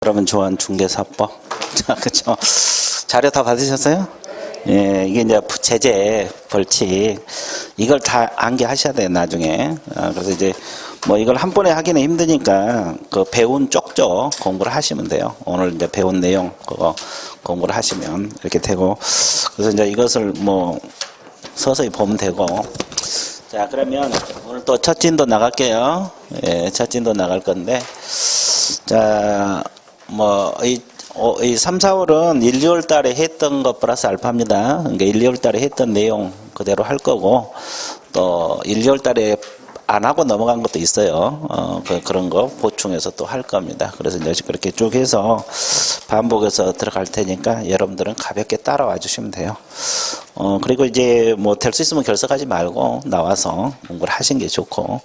여러분 좋아하는 중개사법. 자, 그죠? 자료 다 받으셨어요? 예, 이게 이제 제재, 벌칙, 이걸 다 암기하셔야 돼요, 나중에. 그래서 이제 뭐 이걸 한 번에 하기는 힘드니까 그 배운 쪽쪽 공부를 하시면 돼요. 오늘 이제 배운 내용 그거 공부를 하시면 이렇게 되고, 그래서 이제 이것을 뭐 서서히 보면 되고. 자, 그러면 오늘 또 첫 진도 나갈게요. 예, 첫 진도 나갈 건데, 자, 뭐 이 3, 4월은 1, 2월 달에 했던 것 플러스 알파입니다. 그러니까 1, 2월 달에 했던 내용 그대로 할 거고, 또 1, 2월 달에 안 하고 넘어간 것도 있어요. 그런 거 보충해서 또 할 겁니다. 그래서 이제 그렇게 쭉 해서 반복해서 들어갈 테니까 여러분들은 가볍게 따라와 주시면 돼요. 그리고 이제 뭐 될 수 있으면 결석하지 말고 나와서 공부를 하시는 게 좋고,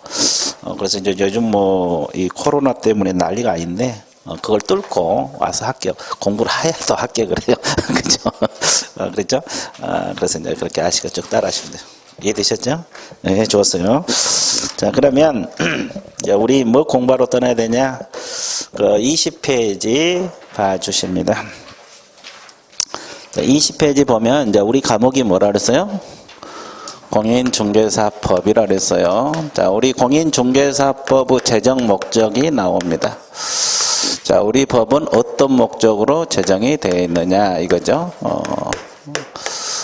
그래서 이제 요즘 뭐 이 코로나 때문에 난리가 아닌데, 그걸 뚫고 와서 공부를 해야 또 합격을 해요. 그죠? 그랬죠? 그래서 이제 그렇게 아시고 쭉 따라 하시면 돼요. 이해되셨죠? 네, 좋았어요. 자, 그러면, 우리 뭐 공부하러 떠나야 되냐? 그 20페이지 봐주십니다. 20페이지 보면, 이제 우리 과목이 뭐라 그랬어요? 공인중개사법이라 그랬어요. 자, 우리 공인중개사법의 제정 목적이 나옵니다. 자, 우리 법은 어떤 목적으로 제정이 되어 있느냐, 이거죠.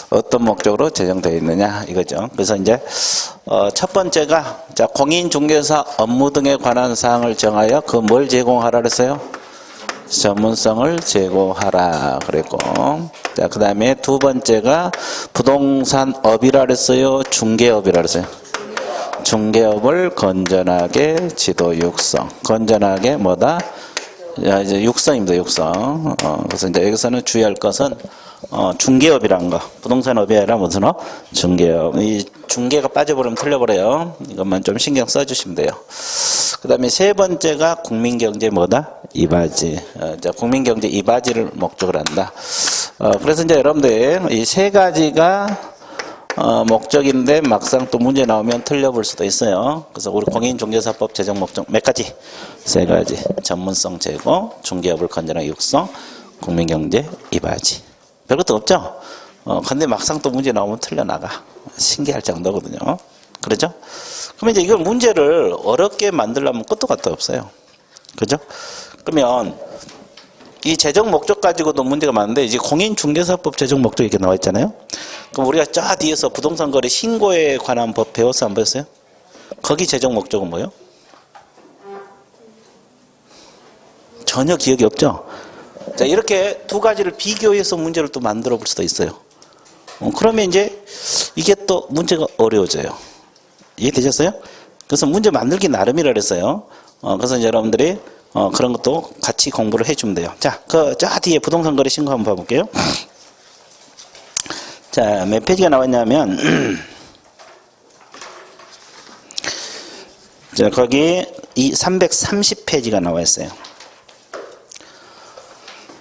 어떤 목적으로 제정되어 있느냐, 이거죠. 그래서 이제, 첫 번째가, 자, 공인중개사 업무 등에 관한 사항을 정하여 그 뭘 제공하라 그랬어요? 전문성을 제공하라 그랬고, 자, 그 다음에 두 번째가 부동산업이라 그랬어요? 중개업이라 그랬어요? 중개업을 건전하게 지도 육성. 건전하게 뭐다? 이제 육성입니다, 육성. 그래서 이제 여기서는 주의할 것은, 중개업이란 거. 부동산업이 아니라 무슨 업? 중개업. 이 중개가 빠져버리면 틀려버려요. 이것만 좀 신경 써주시면 돼요. 그 다음에 세 번째가 국민경제 뭐다? 이바지. 국민경제 이바지를 목적으로 한다. 그래서 이제 여러분들 이 세 가지가 목적인데 막상 또 문제 나오면 틀려볼 수도 있어요. 그래서 우리 공인중개사법 제정 목적 몇 가지? 세 가지. 전문성 제고, 중개업을 건전하게 육성, 국민경제 이바지. 별것도 없죠? 근데 막상 또 문제 나오면 틀려나가. 신기할 정도거든요. 그렇죠? 그러면 이제 이걸 문제를 어렵게 만들려면 끝도 끝도 없어요. 그죠? 그러면 이 제정 목적 가지고도 문제가 많은데, 이제 공인중개사법 제정 목적 이렇게 나와 있잖아요. 그럼 우리가 저 뒤에서 부동산 거래 신고에 관한 법 배웠어, 안 배웠어요? 거기 제정 목적은 뭐예요? 전혀 기억이 없죠? 자, 이렇게 두 가지를 비교해서 문제를 또 만들어 볼 수도 있어요. 그러면 이제 이게 또 문제가 어려워져요. 이해되셨어요? 그래서 문제 만들기 나름이라 그랬어요. 그래서 이제 여러분들이 그런 것도 같이 공부를 해주면 돼요. 자, 저 뒤에 부동산 거래 신고 한번 봐볼게요. 자, 몇 페이지가 나왔냐면, 자, 거기 이 330페이지가 나와 있어요.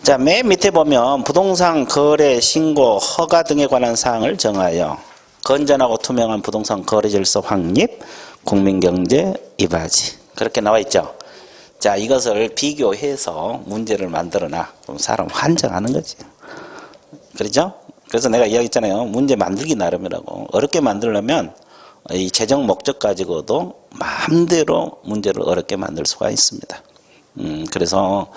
자, 맨 밑에 보면 부동산 거래 신고 허가 등에 관한 사항을 정하여 건전하고 투명한 부동산 거래 질서 확립, 국민경제 이바지. 그렇게 나와 있죠. 자, 이것을 비교해서 문제를 만들어놔. 그럼 사람 환장하는 거지. 그렇죠? 그래서 내가 이야기했잖아요. 문제 만들기 나름이라고. 어렵게 만들려면 이 제정 목적 가지고도 마음대로 문제를 어렵게 만들 수가 있습니다. 그래서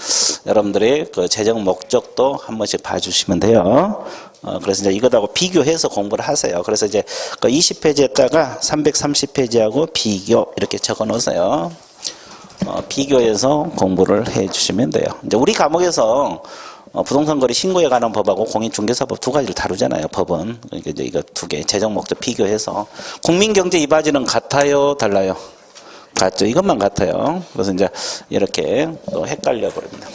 여러분들이 그 제정 목적도 한 번씩 봐주시면 돼요. 그래서 이제 이것하고 비교해서 공부를 하세요. 그래서 이제 그 20페이지에다가 330페이지하고 비교 이렇게 적어 놓으세요. 비교해서 공부를 해 주시면 돼요. 이제 우리 과목에서 부동산 거래 신고에 관한 법하고 공인중개사법 두 가지를 다루잖아요. 법은. 그러니까 이제 이거 두 개 제정 목적 비교해서 국민경제 이바지는 같아요, 달라요? 같죠. 이것만 같아요. 그래서 이제 이렇게 또 헷갈려 버립니다.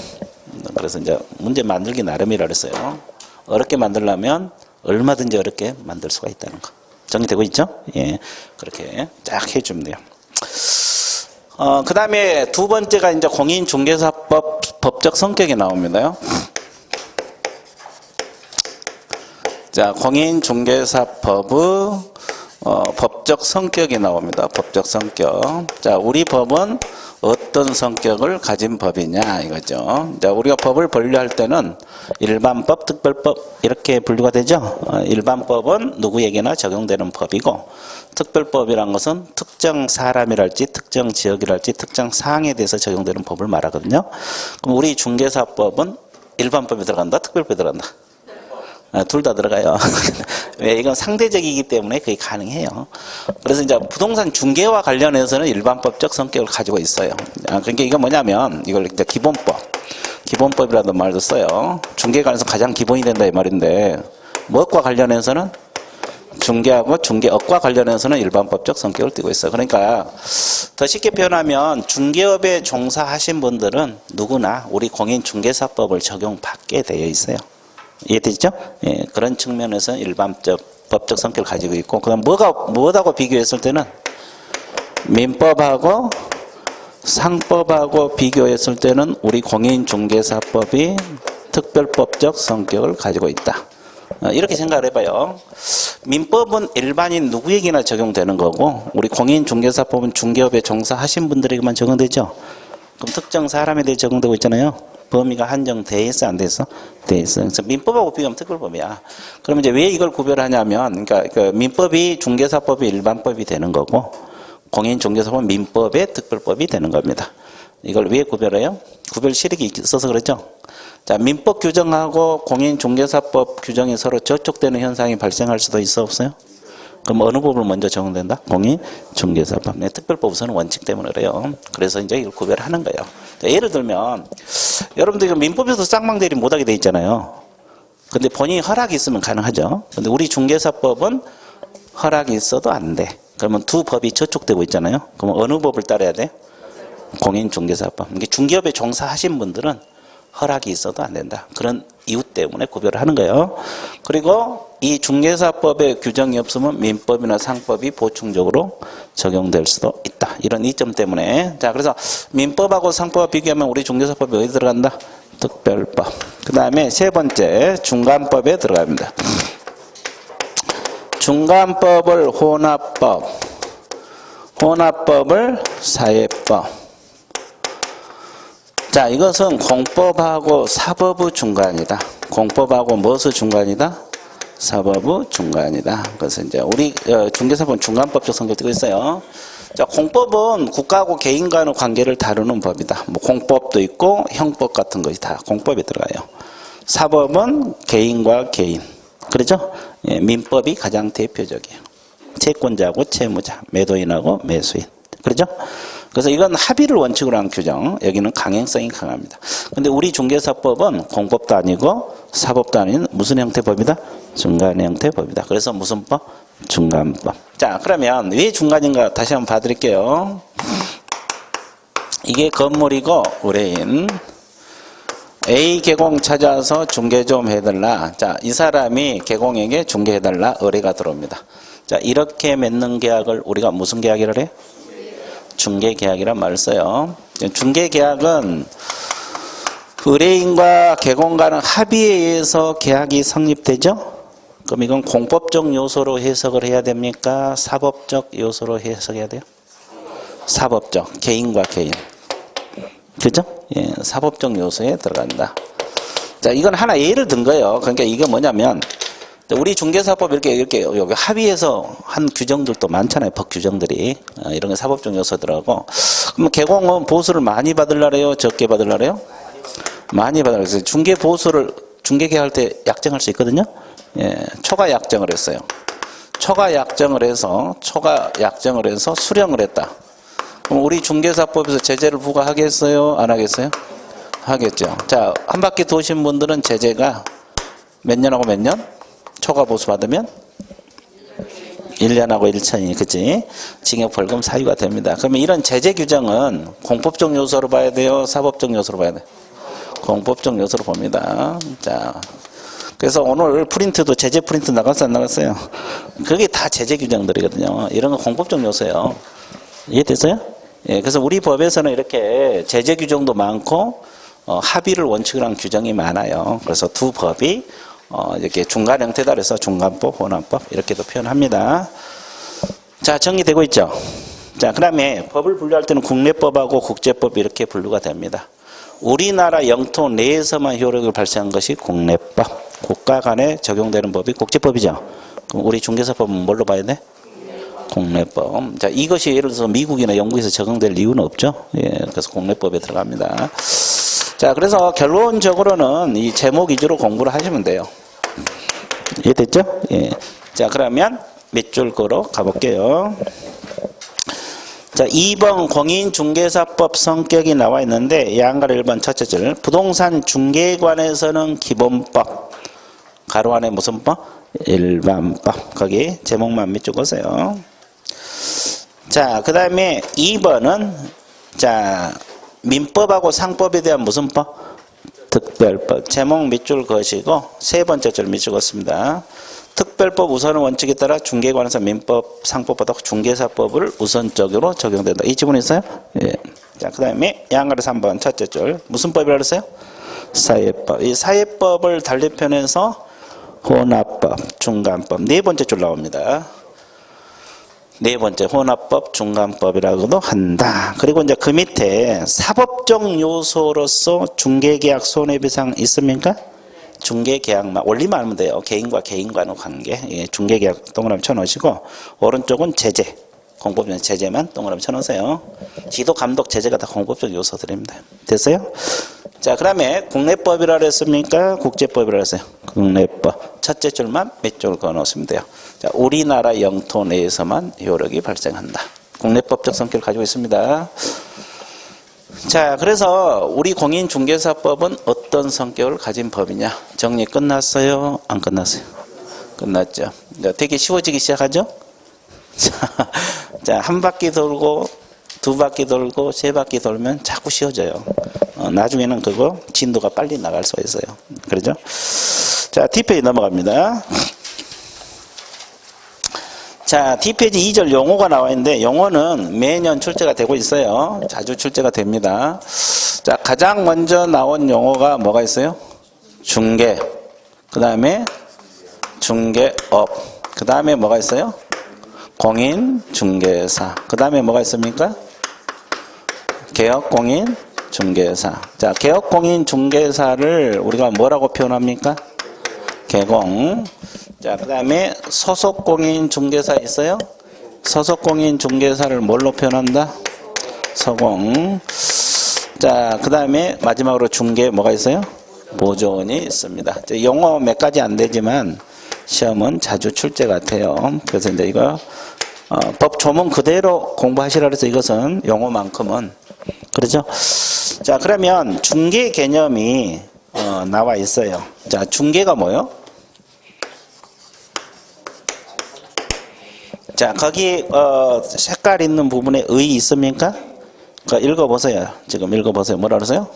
그래서 이제 문제 만들기 나름이라 그랬어요. 어렵게 만들려면 얼마든지 어렵게 만들 수가 있다는 거. 정리되고 있죠? 예. 그렇게 쫙 해주면 돼요. 그 다음에 두 번째가 이제 공인중개사법 법적 성격이 나옵니다요. 자, 공인중개사법의 법적 성격이 나옵니다. 법적 성격. 자, 우리 법은 어떤 성격을 가진 법이냐 이거죠. 자, 우리가 법을 분류할 때는 일반법, 특별법 이렇게 분류가 되죠. 일반법은 누구에게나 적용되는 법이고 특별법이란 것은 특정 사람이랄지 특정 지역이랄지 특정 사항에 대해서 적용되는 법을 말하거든요. 그럼 우리 중개사법은 일반법이 들어간다, 특별법이 들어간다. 둘 다 들어가요. 왜? 이건 상대적이기 때문에 그게 가능해요. 그래서 이제 부동산 중개와 관련해서는 일반법적 성격을 가지고 있어요. 그러니까 이건 뭐냐면 이걸 이제 기본법이라는 말도 써요. 중개에 관해서 가장 기본이 된다 이 말인데 무엇과 관련해서는 중개하고 중개업과 관련해서는 일반법적 성격을 띠고 있어요. 그러니까 더 쉽게 표현하면 중개업에 종사하신 분들은 누구나 우리 공인중개사법을 적용받게 되어 있어요. 이해되시죠? 예, 그런 측면에서 일반적 법적 성격을 가지고 있고, 그다음 뭐하고 비교했을 때는 민법하고 상법하고 비교했을 때는 우리 공인중개사법이 특별법적 성격을 가지고 있다. 이렇게 생각을 해봐요. 민법은 일반인 누구에게나 적용되는 거고, 우리 공인중개사법은 중개업에 종사하신 분들에게만 적용되죠. 그럼 특정 사람에 대해 적용되고 있잖아요. 범위가 한정돼 있어, 안 돼 있어? 돼 있어. 그래서 민법하고 비교하면 특별법이야. 그럼 이제 왜 이걸 구별하냐면, 그러니까 그 민법이 중개사법이 일반법이 되는 거고, 공인중개사법은 민법의 특별법이 되는 겁니다. 이걸 왜 구별해요? 구별 실익이 있어서 그렇죠. 자, 민법 규정하고 공인중개사법 규정이 서로 저촉되는 현상이 발생할 수도 있어, 없어요? 그럼 어느 법을 먼저 적용된다? 공인중개사법. 네, 특별법 우선은 원칙 때문에 그래요. 그래서 이제 이걸 구별하는 거예요. 자, 예를 들면 여러분들 민법에서 쌍방대리 못하게 돼 있잖아요. 근데 본인이 허락이 있으면 가능하죠. 근데 우리 중개사법은 허락이 있어도 안 돼. 그러면 두 법이 저촉되고 있잖아요. 그럼 어느 법을 따라야 돼? 공인중개사법. 이게 중개업에 종사하신 분들은 허락이 있어도 안 된다. 그런 이유 때문에 구별을 하는 거예요. 그리고 이 중개사법에 규정이 없으면 민법이나 상법이 보충적으로 적용될 수도 있다. 이런 이점 때문에. 자, 그래서 민법하고 상법과 비교하면 우리 중개사법이 어디 들어간다? 특별법. 그 다음에 세 번째, 중간법에 들어갑니다. 중간법을 혼합법, 혼합법을 사회법. 자, 이것은 공법하고 사법의 중간이다. 공법하고 무엇의 중간이다? 사법의 중간이다. 그래서 이제 우리 중개사법은 중간법적 성격을 띠고 있어요. 자, 공법은 국가하고 개인 간의 관계를 다루는 법이다. 뭐 공법도 있고 형법 같은 것이 다 공법에 들어가요. 사법은 개인과 개인. 그렇죠? 예, 민법이 가장 대표적이에요. 채권자하고 채무자, 매도인하고 매수인. 그렇죠? 그래서 이건 합의를 원칙으로 한 규정, 여기는 강행성이 강합니다. 근데 우리 중개사법은 공법도 아니고 사법도 아닌 무슨 형태 법이다? 중간 형태 법이다. 그래서 무슨 법? 중간법. 자, 그러면 왜 중간인가 다시 한번 봐드릴게요. 이게 건물이고 의뢰인. A 개공 찾아서 중개 좀 해달라. 자, 이 사람이 개공에게 중개해달라 의뢰가 들어옵니다. 자, 이렇게 맺는 계약을 우리가 무슨 계약이라 해? 중개계약이란 말을 써요. 중개계약은 의뢰인과 개공간의 합의에 의해서 계약이 성립되죠? 그럼 이건 공법적 요소로 해석을 해야 됩니까? 사법적 요소로 해석해야 돼요? 사법적, 개인과 개인. 그죠? 예, 사법적 요소에 들어간다. 자, 이건 하나 예를 든 거예요. 그러니까 이게 뭐냐면, 우리 중개사법 이렇게 여기 합의해서 한 규정들도 많잖아요. 법 규정들이. 이런 게 사법적 요소들하고. 그럼 개공은 보수를 많이 받으려래요? 적게 받으려래요? 많이 받으려래요. 중개 보수를, 중개 계약할 때 약정할 수 있거든요? 예, 초과 약정을 했어요. 초과 약정을 해서 수령을 했다. 그럼 우리 중개사법에서 제재를 부과하겠어요? 안 하겠어요? 하겠죠. 자, 한 바퀴 도신 분들은 제재가 몇 년하고 몇 년? 초과 보수 받으면 1년하고 1천이, 그치? 징역 벌금 사유가 됩니다. 그러면 이런 제재 규정은 공법적 요소로 봐야 돼요? 사법적 요소로 봐야 돼요? 공법적 요소로 봅니다. 자, 그래서 오늘 프린트도 제재 프린트 나갔어, 안 나갔어요? 그게 다 제재 규정들이거든요. 이런 건 공법적 요소예요. 이해됐어요? 예, 그래서 우리 법에서는 이렇게 제재 규정도 많고, 합의를 원칙으로 한 규정이 많아요. 그래서 두 법이 이렇게 중간 형태다 그래서 중간법, 혼합법 이렇게도 표현합니다. 자, 정리되고 있죠? 자, 그 다음에 법을 분류할 때는 국내법하고 국제법 이렇게 분류가 됩니다. 우리나라 영토 내에서만 효력을 발생한 것이 국내법. 국가 간에 적용되는 법이 국제법이죠. 그럼 우리 중개사법은 뭘로 봐야 돼? 국내법. 자, 이것이 예를 들어서 미국이나 영국에서 적용될 이유는 없죠. 예, 그래서 국내법에 들어갑니다. 자, 그래서 결론적으로는 이 제목 위주로 공부를 하시면 돼요. 이해됐죠? 예. 자, 그러면 몇 줄 걸어 가볼게요. 자, 2번 공인중개사법 성격이 나와 있는데 양가로 1번 첫째 줄 부동산 중개관에서는 기본법 가로 안에 무슨 법? 일반법. 거기 제목만 몇 줄 보세요. 자, 그 다음에 2번은 자 민법하고 상법에 대한 무슨 법? 특별법. 제목 몇 줄 거시고 세 번째 줄 몇 줄 걷습니다. 특별법 우선 원칙에 따라 중개관에서 민법, 상법보다 중개사법을 우선적으로 적용된다. 이 지문 있어요? 예. 자, 그 다음에 양가로 3번 첫째 줄 무슨 법이라고 했어요? 사회법. 이 사회법을 단례편에서 혼합법, 중간법 네 번째 줄 나옵니다. 네 번째 혼합법, 중간법이라고도 한다. 그리고 이제 그 밑에 사법적 요소로서 중개계약 손해배상 있습니까? 중개계약만 올리면 하면 돼요. 개인과 개인과의 관계. 예, 중개계약 동그라미 쳐놓으시고 오른쪽은 제재, 공법적 제재만 동그라미 쳐놓으세요. 지도, 감독, 제재가 다 공법적 요소들입니다. 됐어요? 자, 그 다음에 국내법이라 그랬습니까? 국제법이라 그랬어요. 국내법. 첫째 줄만 몇 줄 그어놓으시면 돼요. 자, 우리나라 영토 내에서만 효력이 발생한다. 국내법적 성격을 가지고 있습니다. 자, 그래서 우리 공인중개사법은 어떤 성격을 가진 법이냐? 정리 끝났어요? 안 끝났어요? 끝났죠. 되게 쉬워지기 시작하죠? 자, 한 바퀴 돌고 두 바퀴 돌고 세 바퀴 돌면 자꾸 쉬워져요. 나중에는 그거 진도가 빨리 나갈 수가 있어요. 그렇죠? 자, D페이지 넘어갑니다. 자, D페이지 2절 용어가 나와 있는데 용어는 매년 출제가 되고 있어요. 자주 출제가 됩니다. 자, 가장 먼저 나온 용어가 뭐가 있어요? 중개. 그 다음에 중개업. 그 다음에 뭐가 있어요? 공인중개사. 그 다음에 뭐가 있습니까? 개업공인중개사. 자, 개업공인중개사를 우리가 뭐라고 표현합니까? 개공. 자, 그 다음에 소속공인중개사 있어요? 소속공인중개사를 뭘로 표현한다? 소공. 자, 그 다음에 마지막으로 중개 뭐가 있어요? 보조원이 있습니다. 용어 몇 가지 안 되지만 시험은 자주 출제가 돼요. 그래서 이제 이거 법 조문 그대로 공부하시라 그래서 이것은 용어만큼은 그렇죠? 자, 그러면 중개 개념이 나와 있어요. 자, 중개가 뭐요? 자, 거기 색깔 있는 부분에 의 있습니까? 읽어보세요. 지금 읽어보세요. 뭐라 그러세요?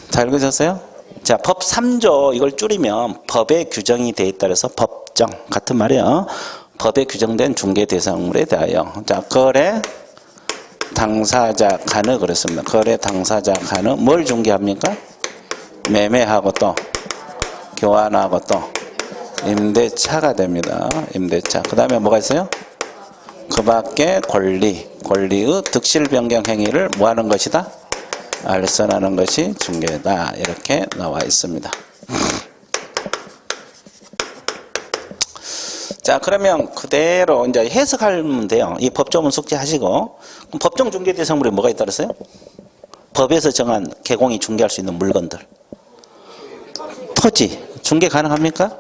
잘 읽으셨어요? 자, 법 3조 이걸 줄이면 법에 규정이 되어 있다 그래서 법정 같은 말이에요. 법에 규정된 중개 대상물에 대하여 자, 거래 당사자 간의 그랬습니다. 거래 당사자 간의 뭘 중개합니까? 매매하고 또 교환하고 또 임대차가 됩니다. 임대차. 그 다음에 뭐가 있어요? 그 밖에 권리의 득실 변경 행위를 뭐 하는 것이다? 알선하는 것이 중개다. 이렇게 나와 있습니다. 자, 그러면 그대로 이제 해석하면 돼요. 이 법조문 숙지하시고. 그럼 법정 중개 대상물이 뭐가 있다 그랬어요? 법에서 정한 개공이 중개할 수 있는 물건들. 토지. 중개 가능합니까?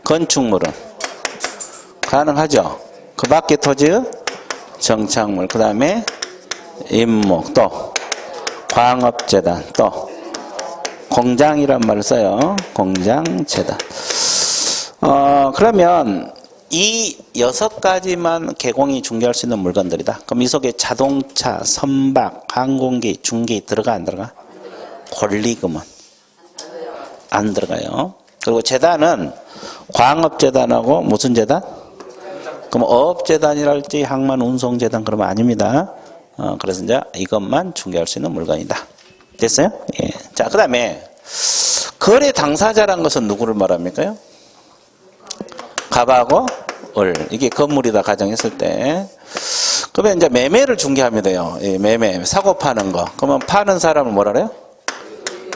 건축물은 가능하죠. 그 밖에 토지의 정착물. 그 다음에 임목. 또 광업재단. 또 공장이란 말을 써요. 공장재단. 그러면 이 6가지만 개공이 중개할 수 있는 물건들이다. 그럼 이 속에 자동차, 선박, 항공기, 중기 들어가 안 들어가? 권리금은 안 들어가요. 그리고 재단은 광업재단하고 무슨 재단? 그럼 어업재단이랄지 항만운송재단 그러면 아닙니다. 그래서 이제 이것만 중개할 수 있는 물건이다. 됐어요? 예. 자, 그 다음에 거래 당사자란 것은 누구를 말합니까요? 갑하고 을. 이게 건물이다 가정했을 때. 그러면 이제 매매를 중개하면 돼요. 예, 매매. 사고 파는 거. 그러면 파는 사람을 뭐라 그래요?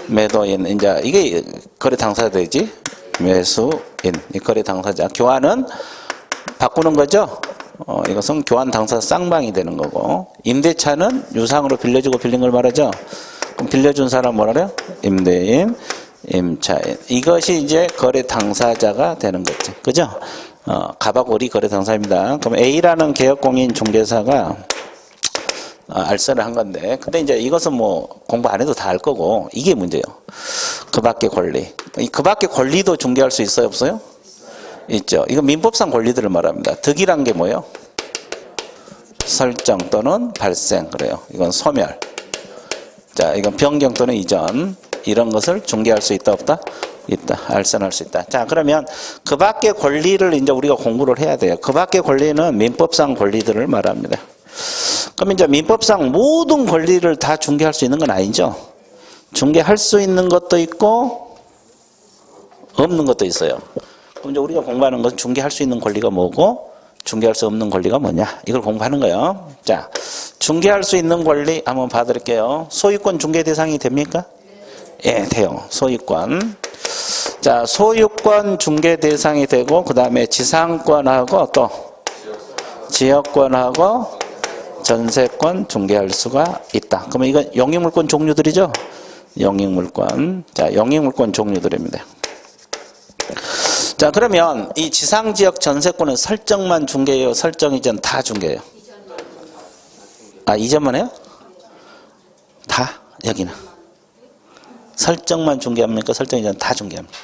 매도인. 이제 이게 거래 당사자이지. 매수인. 이 거래 당사자. 교환은 바꾸는 거죠. 이것은 교환 당사자 쌍방이 되는 거고. 임대차는 유상으로 빌려주고 빌린 걸 말하죠. 그럼 빌려준 사람 뭐라 그래요? 임대인, 임차인. 이것이 이제 거래 당사자가 되는 거죠. 그죠? 갑하고 을이 거래 당사입니다. 그럼 A라는 개업공인 중개사가 알선을 한 건데, 근데 이제 이것은 뭐 공부 안 해도 다 알 거고, 이게 문제예요. 그 밖의 권리. 그 밖의 권리도 중개할 수 있어요, 없어요? 있죠. 이건 민법상 권리들을 말합니다. 득이란 게 뭐예요? 설정 또는 발생. 그래요. 이건 소멸. 자, 이건 변경 또는 이전. 이런 것을 중개할 수 있다, 없다? 있다. 알선할 수 있다. 자, 그러면 그 밖의 권리를 이제 우리가 공부를 해야 돼요. 그 밖의 권리는 민법상 권리들을 말합니다. 그럼 이제 민법상 모든 권리를 다 중개할 수 있는 건 아니죠. 중개할 수 있는 것도 있고 없는 것도 있어요. 그럼 이제 우리가 공부하는 것은 중개할 수 있는 권리가 뭐고 중개할 수 없는 권리가 뭐냐, 이걸 공부하는 거예요. 자, 중개할 수 있는 권리 한번 봐드릴게요. 소유권 중개 대상이 됩니까? 예, 돼요. 소유권. 자, 소유권 중개 대상이 되고, 그 다음에 지상권하고 또 지역권하고 전세권 중개할 수가 있다. 그러면 이건 영익물권 종류들이죠? 영익물권. 자, 영익물권 종류들입니다. 자, 그러면 이 지상지역 전세권은 설정만 중개해요? 설정 이전 다 중개해요? 아, 이전만 해요? 다? 여기는? 설정만 중개합니까? 설정 이전 다 중개합니까?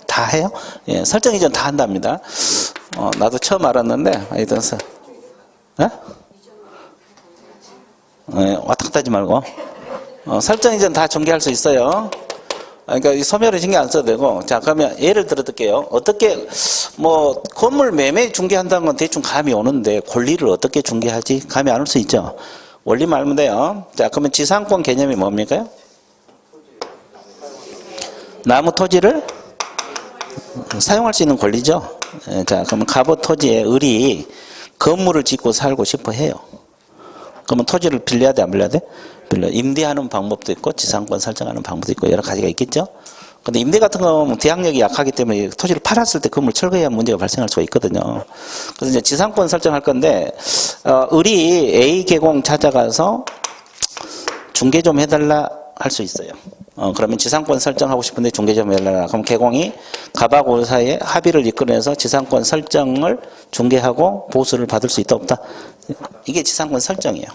다 해요? 예, 설정 이전 다 한답니다. 나도 처음 알았는데, 하여튼, 왔다 갔다 하지 말고. 설정 이전 다 중개할 수 있어요. 그러니까 이 소멸은 신경 안 써도 되고. 자, 그러면 예를 들어 드릴게요. 어떻게, 뭐, 건물 매매 중개한다는 건 대충 감이 오는데, 권리를 어떻게 중개하지? 감이 안 올 수 있죠. 원리만 알면 돼요. 자, 그러면 지상권 개념이 뭡니까? 나무 토지를 사용할 수 있는 권리죠. 자, 그러면 갑의 토지에 을이 건물을 짓고 살고 싶어 해요. 그러면 토지를 빌려야 돼, 안 빌려야 돼? 빌려. 임대하는 방법도 있고 지상권 설정하는 방법도 있고 여러 가지가 있겠죠. 근데 임대 같은 경우는 대항력이 약하기 때문에 토지를 팔았을 때 건물 철거해야 문제가 발생할 수가 있거든요. 그래서 이제 지상권 설정할 건데, 을이 A 계공 찾아가서 중개 좀 해달라 할 수 있어요. 그러면 지상권 설정하고 싶은데 중개 좀 해달라. 그럼 계공이 갑하고 을 사이에 합의를 이끌어내서 지상권 설정을 중개하고 보수를 받을 수 있다, 없다? 이게 지상권 설정이에요.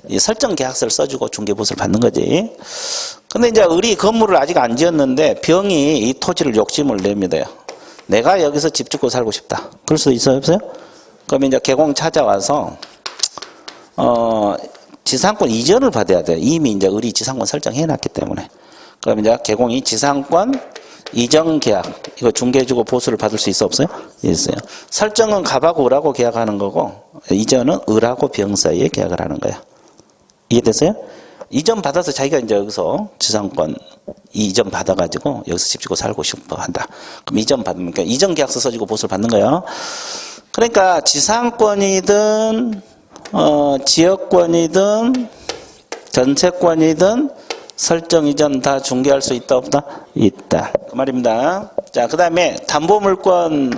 이 설정 계약서를 써주고 중개 보수를 받는 거지. 근데 이제 을이 건물을 아직 안 지었는데 병이 이 토지를 욕심을 냅니다. 내가 여기서 집 짓고 살고 싶다. 그럴 수 있어요, 없어요? 그러면 이제 계공 찾아와서 지상권 이전을 받아야 돼요. 이미 이제 을이 지상권 설정해놨기 때문에. 그러면 이제 계공이 지상권 이전 계약, 이거 중개해주고 보수를 받을 수 있어, 없어요? 있어요. 설정은 갑하고 을하고 계약하는 거고, 이전은 을하고 병 사이에 계약을 하는 거야. 이해됐어요? 이전 받아서 자기가 이제 여기서 지상권 이전 받아가지고 여기서 집 짓고 살고 싶어 한다. 그럼 이전 받으면, 그러니까 이전 계약서 써주고 보수를 받는 거예요. 그러니까 지상권이든, 지역권이든, 전세권이든, 설정 이전 다 중개할 수 있다, 없다? 있다. 그 말입니다. 자, 그 다음에 담보물권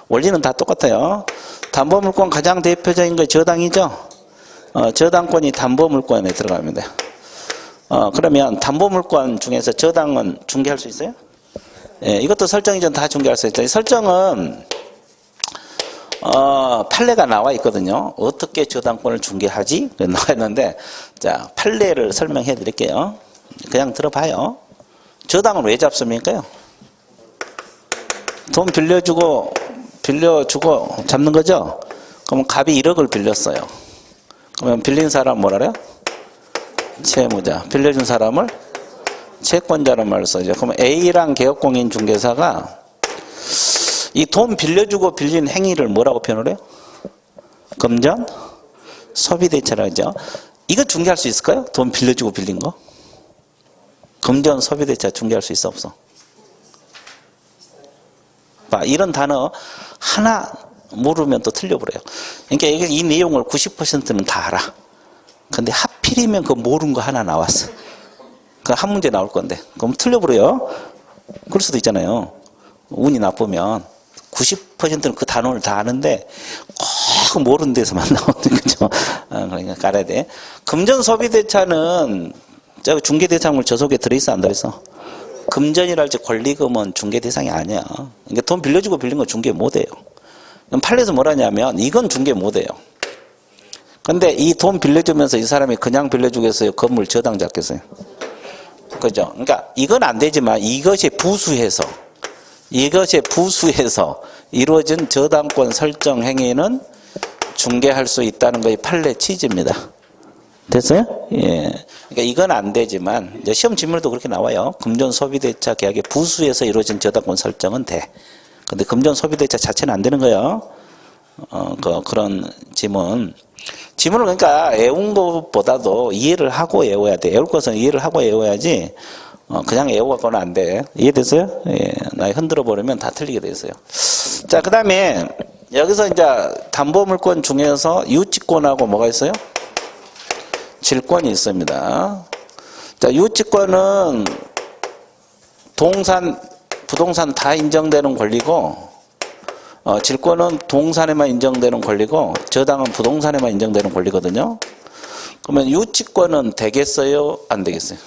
원리는 다 똑같아요. 담보물권 가장 대표적인 거 저당이죠. 저당권이 담보물권에 들어갑니다. 그러면 담보물권 중에서 저당은 중개할 수 있어요? 예, 이것도 설정 이전 다 중개할 수 있다. 설정은 판례가 나와 있거든요. 어떻게 저당권을 중개하지? 나와 있는데, 자, 판례를 설명해 드릴게요. 그냥 들어봐요. 저당을 왜 잡습니까요? 돈 빌려주고 잡는 거죠? 그러면 갑이 1억을 빌렸어요. 그러면 빌린 사람 뭐라 그래요? 채무자. 빌려준 사람을 채권자란 말을 써죠. 그러면 A랑 개업공인 중개사가 이 돈 빌려주고 빌린 행위를 뭐라고 표현을 해요? 금전 소비대체라 하죠. 이거 중개할 수 있을까요? 돈 빌려주고 빌린 거? 금전 소비대차 중개할 수 있어 없어? 봐, 이런 단어 하나 모르면 또 틀려버려요. 그러니까 이 내용을 90%는 다 알아. 근데 하필이면 그 모르는 거 하나 나왔어. 그 한 문제 나올 건데. 그럼 틀려버려요. 그럴 수도 있잖아요. 운이 나쁘면 90%는 그 단어를 다 아는데 꼭 모르는 데서만 나오는 거죠. 그러니까 알아야 돼. 금전 소비대차는 중개 대상물 저 속에 들어있어 안 들어있어? 금전이랄지 권리금은 중개 대상이 아니야. 그러니까 돈 빌려주고 빌린 건 중개 못해요. 판례에서 뭐라냐면 이건 중개 못해요. 근데 이 돈 빌려주면서 이 사람이 그냥 빌려주겠어요? 건물 저당 잡겠어요? 그죠? 그러니까 이건 안 되지만 이것이 부수해서 이루어진 저당권 설정 행위는 중개할 수 있다는 것이 판례 취지입니다. 됐어요? 예. 그러니까 이건 안 되지만 이제 시험 질문에도 그렇게 나와요. 금전 소비대차 계약의 부수에서 이루어진 저당권 설정은 돼. 근데 금전 소비대차 자체는 안 되는 거예요. 그런 지문을 그러니까 외운 것보다도 이해를 하고 외워야 돼. 외울 것은 이해를 하고 외워야지 그냥 외워갖고는 안 돼. 이해됐어요? 예. 나 흔들어 버리면 다 틀리게 돼 있어요. 자, 그 다음에 여기서 이제 담보물권 중에서 유치권하고 뭐가 있어요? 질권이 있습니다. 자, 유치권은 부동산 다 인정되는 권리고, 질권은 동산에만 인정되는 권리고, 저당은 부동산에만 인정되는 권리거든요. 그러면 유치권은 되겠어요? 안 되겠어요?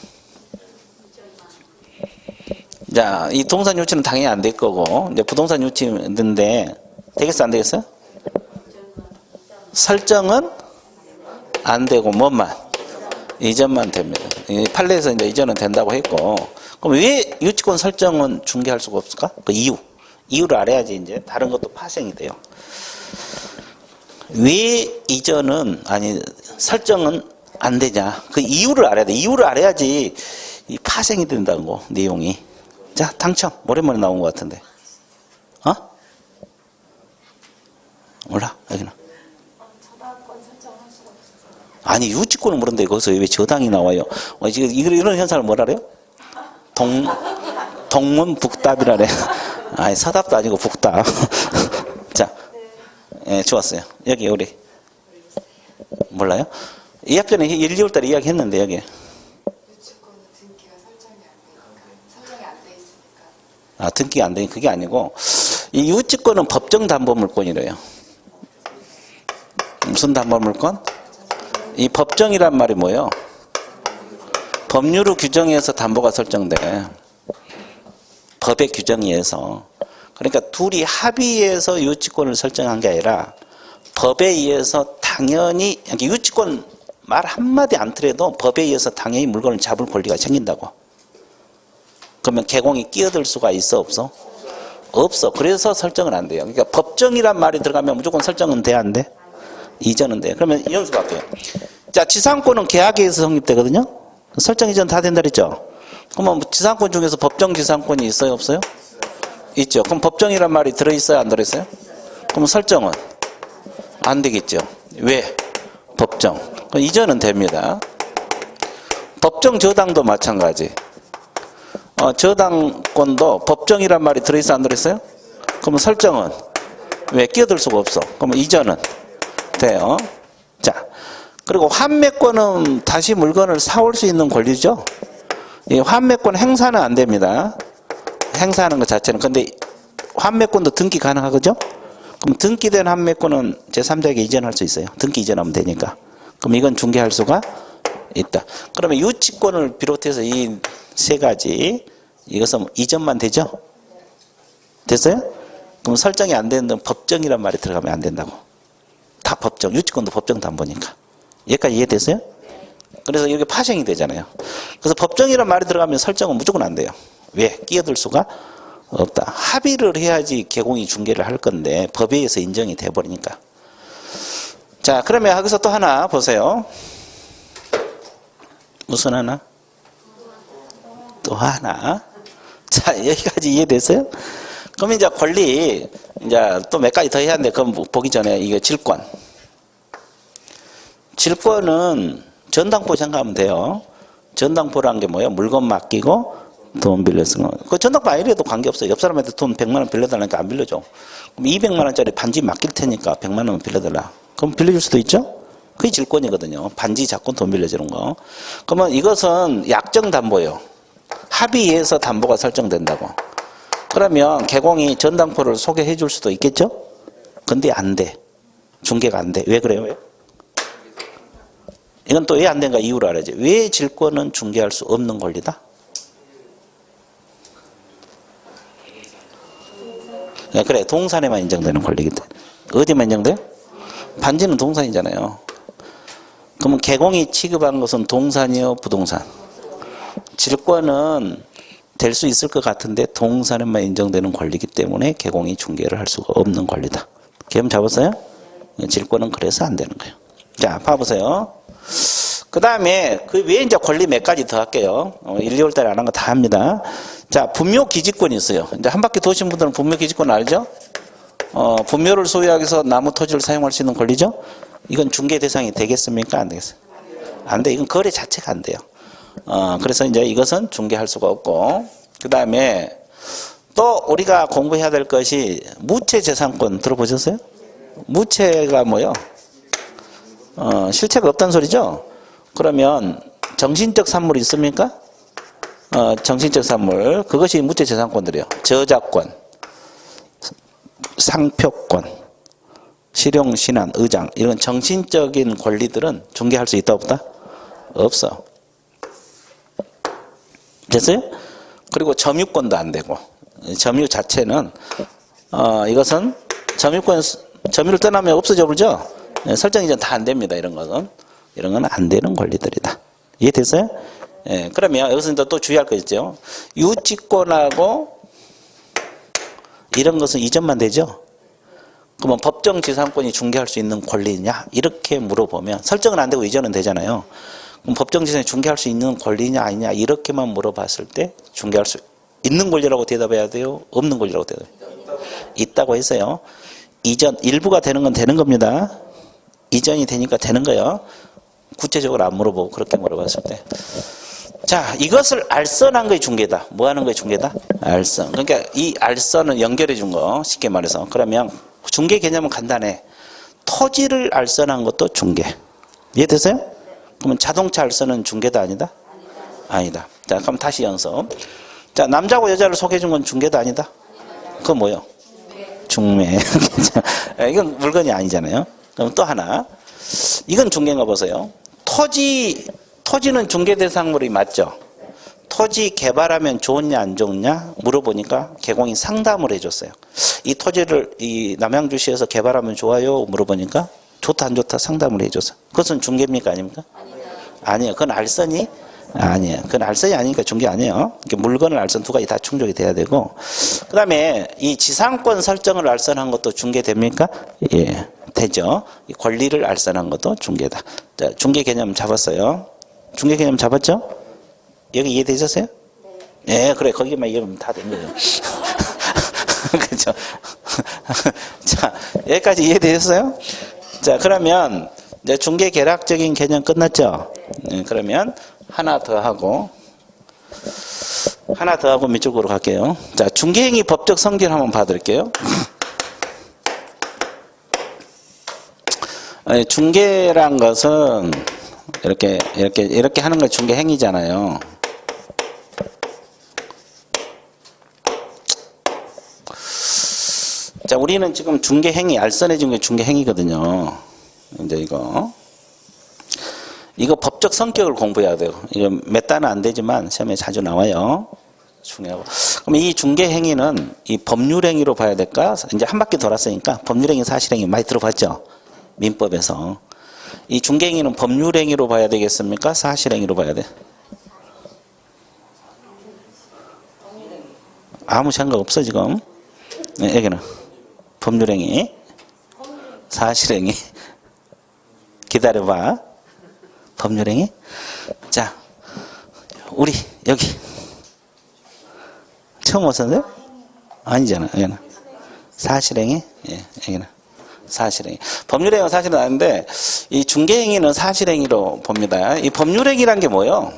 자, 이 동산 유치는 당연히 안 될 거고, 이제 부동산 유치인데, 되겠어? 안 되겠어요? 설정은 안 되고, 뭐만? 이전만 됩니다. 판례에서 이제 이전은 된다고 했고, 그럼 왜 유치권 설정은 중개할 수가 없을까? 그 이유를 알아야지 이제 다른 것도 파생이 돼요. 왜 설정은 안 되냐? 그 이유를 알아야 돼. 이유를 알아야지 이 파생이 된다는 거, 내용이. 자, 당첨. 오랜만에 나온 것 같은데. 몰라? 여기는. 아니, 유치권을 모르는데 거기서 왜 저당이 나와요? 지금 이런 현상을 뭐라 그래요? 동문북답이라래. 아니, 서답도 아니고 북답. 자, 예, 좋았어요. 여기 우리 몰라요? 2학년에 1, 2월 달에 이야기했는데 여기. 유치권은 등기가 설정이 안 돼 있으니까. 아, 등기가 안 되니 그게 아니고 이 유치권은 법정 담보물권이래요. 무슨 담보물권? 이 법정이란 말이 뭐예요? 법률의 규정에서 담보가 설정돼. 법의 규정에 의해서. 그러니까 둘이 합의해서 유치권을 설정한 게 아니라 법에 의해서 당연히 유치권 말 한마디 안 틀어도 법에 의해서 당연히 물건을 잡을 권리가 생긴다고. 그러면 개공이 끼어들 수가 있어 없어? 없어. 그래서 설정은 안 돼요. 그러니까 법정이란 말이 들어가면 무조건 설정은 돼 안 돼? 이전은 돼. 그러면 연습할게요. 자, 지상권은 계약에 의해서 성립되거든요. 설정 이전 다 된다 그랬죠. 그러면 지상권 중에서 법정 지상권이 있어요 없어요? 있죠. 그럼 법정이란 말이 들어있어요 안 들어있어요? 그럼 설정은 안 되겠죠. 왜? 법정. 그럼 이전은 됩니다. 법정 저당도 마찬가지. 저당권도 법정이란 말이 들어있어 안 들어있어요? 그러면 설정은 왜? 끼어들 수가 없어. 그러면 이전은 돼요. 자, 그리고 환매권은 다시 물건을 사올 수 있는 권리죠. 이 환매권 행사는 안 됩니다. 행사하는 것 자체는. 근데 환매권도 등기 가능하거죠? 그럼 등기된 환매권은 제3자에게 이전할 수 있어요. 등기 이전하면 되니까. 그럼 이건 중개할 수가 있다. 그러면 유치권을 비롯해서 이 세 가지 이것은 이전만 되죠? 됐어요? 그럼 설정이 안 되는 법정이란 말이 들어가면 안 된다고. 다 법정. 유치권도 법정 담보니까. 여기까지 이해됐어요? 그래서 이렇게 파생이 되잖아요. 그래서 법정이란 말이 들어가면 설정은 무조건 안 돼요. 왜? 끼어들 수가 없다. 합의를 해야지 개공이 중개를 할 건데 법에 의해서 인정이 돼버리니까. 자, 그러면 여기서 또 하나 보세요. 무슨 하나? 또 하나. 자, 여기까지 이해됐어요? 그럼 이제 권리, 이제 또 몇 가지 더 해야 하는데, 그럼 보기 전에 이게 질권. 질권은 전당포 생각하면 돼요. 전당포라는 게 뭐예요? 물건 맡기고 돈 빌려 쓰는 거. 그 전당포 아니래도 관계없어요. 옆 사람한테 돈 100만 원 빌려달라니까 안 빌려줘. 그럼 200만 원짜리 반지 맡길 테니까 100만 원 빌려달라. 그럼 빌려줄 수도 있죠? 그게 질권이거든요. 반지 잡고 돈 빌려주는 거. 그러면 이것은 약정 담보예요. 합의해서 담보가 설정된다고. 그러면 개공이 전당포를 소개해 줄 수도 있겠죠? 근데 안 돼. 중개가 안 돼. 왜 그래요? 왜? 이건 또 왜 안 된가 이유를 알아야지. 왜 질권은 중개할 수 없는 권리다? 그래, 동산에만 인정되는 권리기 때문에. 어디만 인정돼요? 반지는 동산이잖아요. 그러면 개공이 취급한 것은 동산이요, 부동산? 질권은 될 수 있을 것 같은데 동산에만 인정되는 권리이기 때문에 개공이 중개를 할 수가 없는 권리다. 개념 잡았어요? 질권은 그래서 안 되는 거예요. 자, 봐보세요. 그 다음에 그 외에 이제 권리 몇 가지 더 할게요. 1, 2월 달에 안 한 거 다 합니다. 자, 분묘 기지권이 있어요. 이제 한 바퀴 도신 분들은 분묘 기지권 알죠? 분묘를 소유하기 위해서 나무 토지를 사용할 수 있는 권리죠? 이건 중개 대상이 되겠습니까? 안 되겠어요? 안 돼. 이건 거래 자체가 안 돼요. 그래서 이제 이것은 중개할 수가 없고, 그 다음에 또 우리가 공부해야 될 것이 무채재산권 들어보셨어요? 무채가 뭐요? 실체가 없다는 소리죠? 그러면 정신적 산물이 있습니까? 정신적 산물. 그것이 무채재산권들이에요. 저작권, 상표권, 실용, 신안, 의장. 이런 정신적인 권리들은 중개할 수 있다 없다? 없어. 됐어요? 그리고 점유권도 안 되고. 점유 자체는 이것은 점유를 떠나면 없어져 버리죠? 설정이 전 다 안 됩니다. 이런 건 안 되는 권리들이다. 이해됐어요? 예, 그러면 여기서 또 주의할 거 있죠. 유치권하고 이런 것은 이전만 되죠? 그러면 법정지상권이 중개할 수 있는 권리냐? 이렇게 물어보면 설정은 안 되고 이전은 되잖아요. 그럼 법정지상이 중개할 수 있는 권리냐 아니냐 이렇게만 물어봤을 때 중개할 수 있는 권리라고 대답해야 돼요? 없는 권리라고 대답해야 돼요? 있다고 했어요. 이전 일부가 되는 건 되는 겁니다. 이전이 되니까 되는 거예요. 구체적으로 안 물어보고 그렇게 물어봤을 때. 자, 이것을 알선한 거에 중개다. 뭐 하는 거에 중개다? 알선. 그러니까 이 알선은 연결해 준 거, 쉽게 말해서. 그러면 중개 개념은 간단해. 토지를 알선한 것도 중개. 이해되세요? 그러면 자동차 알선은 중개다 아니다? 아니다. 자, 그럼 다시 연습. 자, 남자고 여자를 소개해 준 건 중개다 아니다? 그건 뭐요? 중매. 이건 물건이 아니잖아요. 그럼 또 하나. 이건 중개인가 보세요. 토지는 중개 대상물이 맞죠? 토지 개발하면 좋냐 안 좋냐 물어보니까 개공이 상담을 해줬어요. 이 토지를 이 남양주시에서 개발하면 좋아요 물어보니까 좋다 안 좋다 상담을 해줬어요. 그것은 중개입니까 아닙니까? 아니에요. 그건 알선이 아니에요. 그건 알선이 아니니까 중개 아니에요. 물건을 알선 두 가지 다 충족이 돼야 되고, 그 다음에 이 지상권 설정을 알선한 것도 중개됩니까? 예, 되죠. 이 권리를 알선한 것도 중개다. 자, 중개 개념 잡았어요. 중개 개념 잡았죠? 여기 이해되셨어요? 네. 그래. 거기만 이해하면 다 된 거예요. 그렇죠. 자, 여기까지 이해되셨어요? 자, 그러면 이제 중개 계략적인 개념 끝났죠? 네, 그러면 하나 더 하고 밑쪽으로 갈게요. 자, 중개행위 법적 성질 한번 봐드릴게요. 중개란 것은 이렇게 하는 걸 중개행위잖아요. 자, 우리는 지금 중개행위, 알선해진 게 중개행위거든요. 이제 이거 법적 성격을 공부해야 돼요. 이거 몇 단은 안 되지만 시험에 자주 나와요. 중요하고. 그럼 이 중개행위는 이 법률행위로 봐야 될까? 이제 한 바퀴 돌았으니까 법률행위, 사실행위 많이 들어봤죠? 민법에서. 이 중개행위는 법률행위로 봐야 되겠습니까? 사실행위로 봐야 돼? 아무 생각 없어 지금. 네, 여기는 법률행위, 사실행위. 기다려봐. 법률행위. 자, 우리 여기 처음 오셨는데? 아니잖아. 여기는 사실행위. 예, 여기는 사실행위. 법률행위는 사실은 아닌데 이 중개행위는 사실행위로 봅니다. 이 법률행위란 게 뭐예요?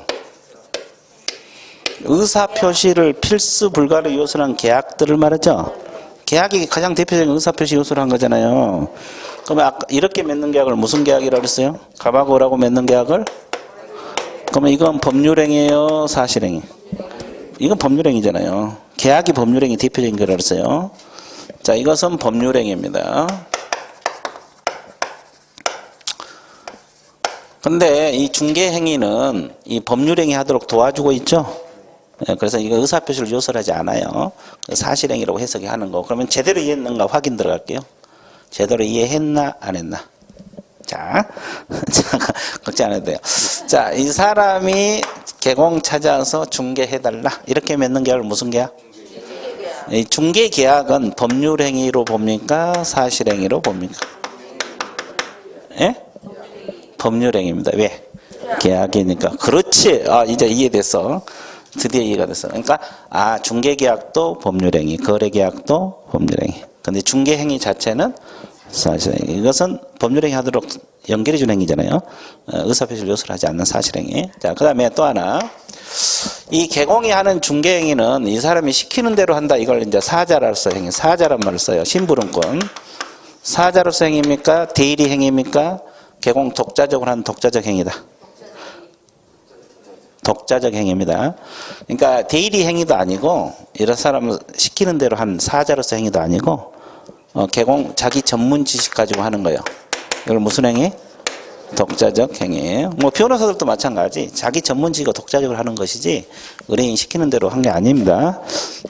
의사표시를 필수 불가로 요소로 한 계약들을 말하죠. 계약이 가장 대표적인 의사표시 요소를 한 거잖아요. 그러면 아까 이렇게 맺는 계약을 무슨 계약이라고 그랬어요? 갑하고 을하고 맺는 계약을? 그러면 이건 법률행위예요, 사실행위? 이건 법률행위잖아요. 계약이 법률행위 대표적인 거라고 그랬어요. 자, 이것은 법률행위입니다. 근데 이 중개행위는 이 법률행위 하도록 도와주고 있죠. 그래서 이거 의사표시를 요소를 하지 않아요. 사실행위라고 해석이 하는 거. 그러면 제대로 이해했는가 확인 들어갈게요. 제대로 이해했나 안 했나. 자, 걱정 안 해도 돼요. 자, 이 사람이 개공 찾아서 중개해달라. 이렇게 맺는 계약을 무슨 계약? 이 중개계약은 법률행위로 봅니까? 사실행위로 봅니까? 예? 법률행위입니다. 왜? 계약이니까. 그렇지. 아, 이제 이해됐어. 드디어 이해가 됐어. 그러니까 중개계약도 법률행위, 거래계약도 법률행위. 근데 중개행위 자체는 사실행위. 이것은 법률행위 하도록 연결해 주는 행위잖아요. 의사표시를 요소로 하지 않는 사실행위. 자, 그 다음에 또 하나. 이 개공이 하는 중개행위는 이 사람이 시키는 대로 한다. 이걸 이제 사자로서 행위, 사자란 말을 써요. 심부름권. 사자로서 행위입니까? 대리 행위입니까? 개공 독자적으로 하는 독자적 행위다. 독자적 행위입니다. 그러니까 대리 행위도 아니고 이런 사람을 시키는 대로 한 사자로서 행위도 아니고 개공 자기 전문 지식 가지고 하는 거예요. 이걸 무슨 행위? 독자적 행위예요. 뭐 변호사들도 마찬가지. 자기 전문 지식을 독자적으로 하는 것이지 의뢰인 시키는 대로 한 게 아닙니다.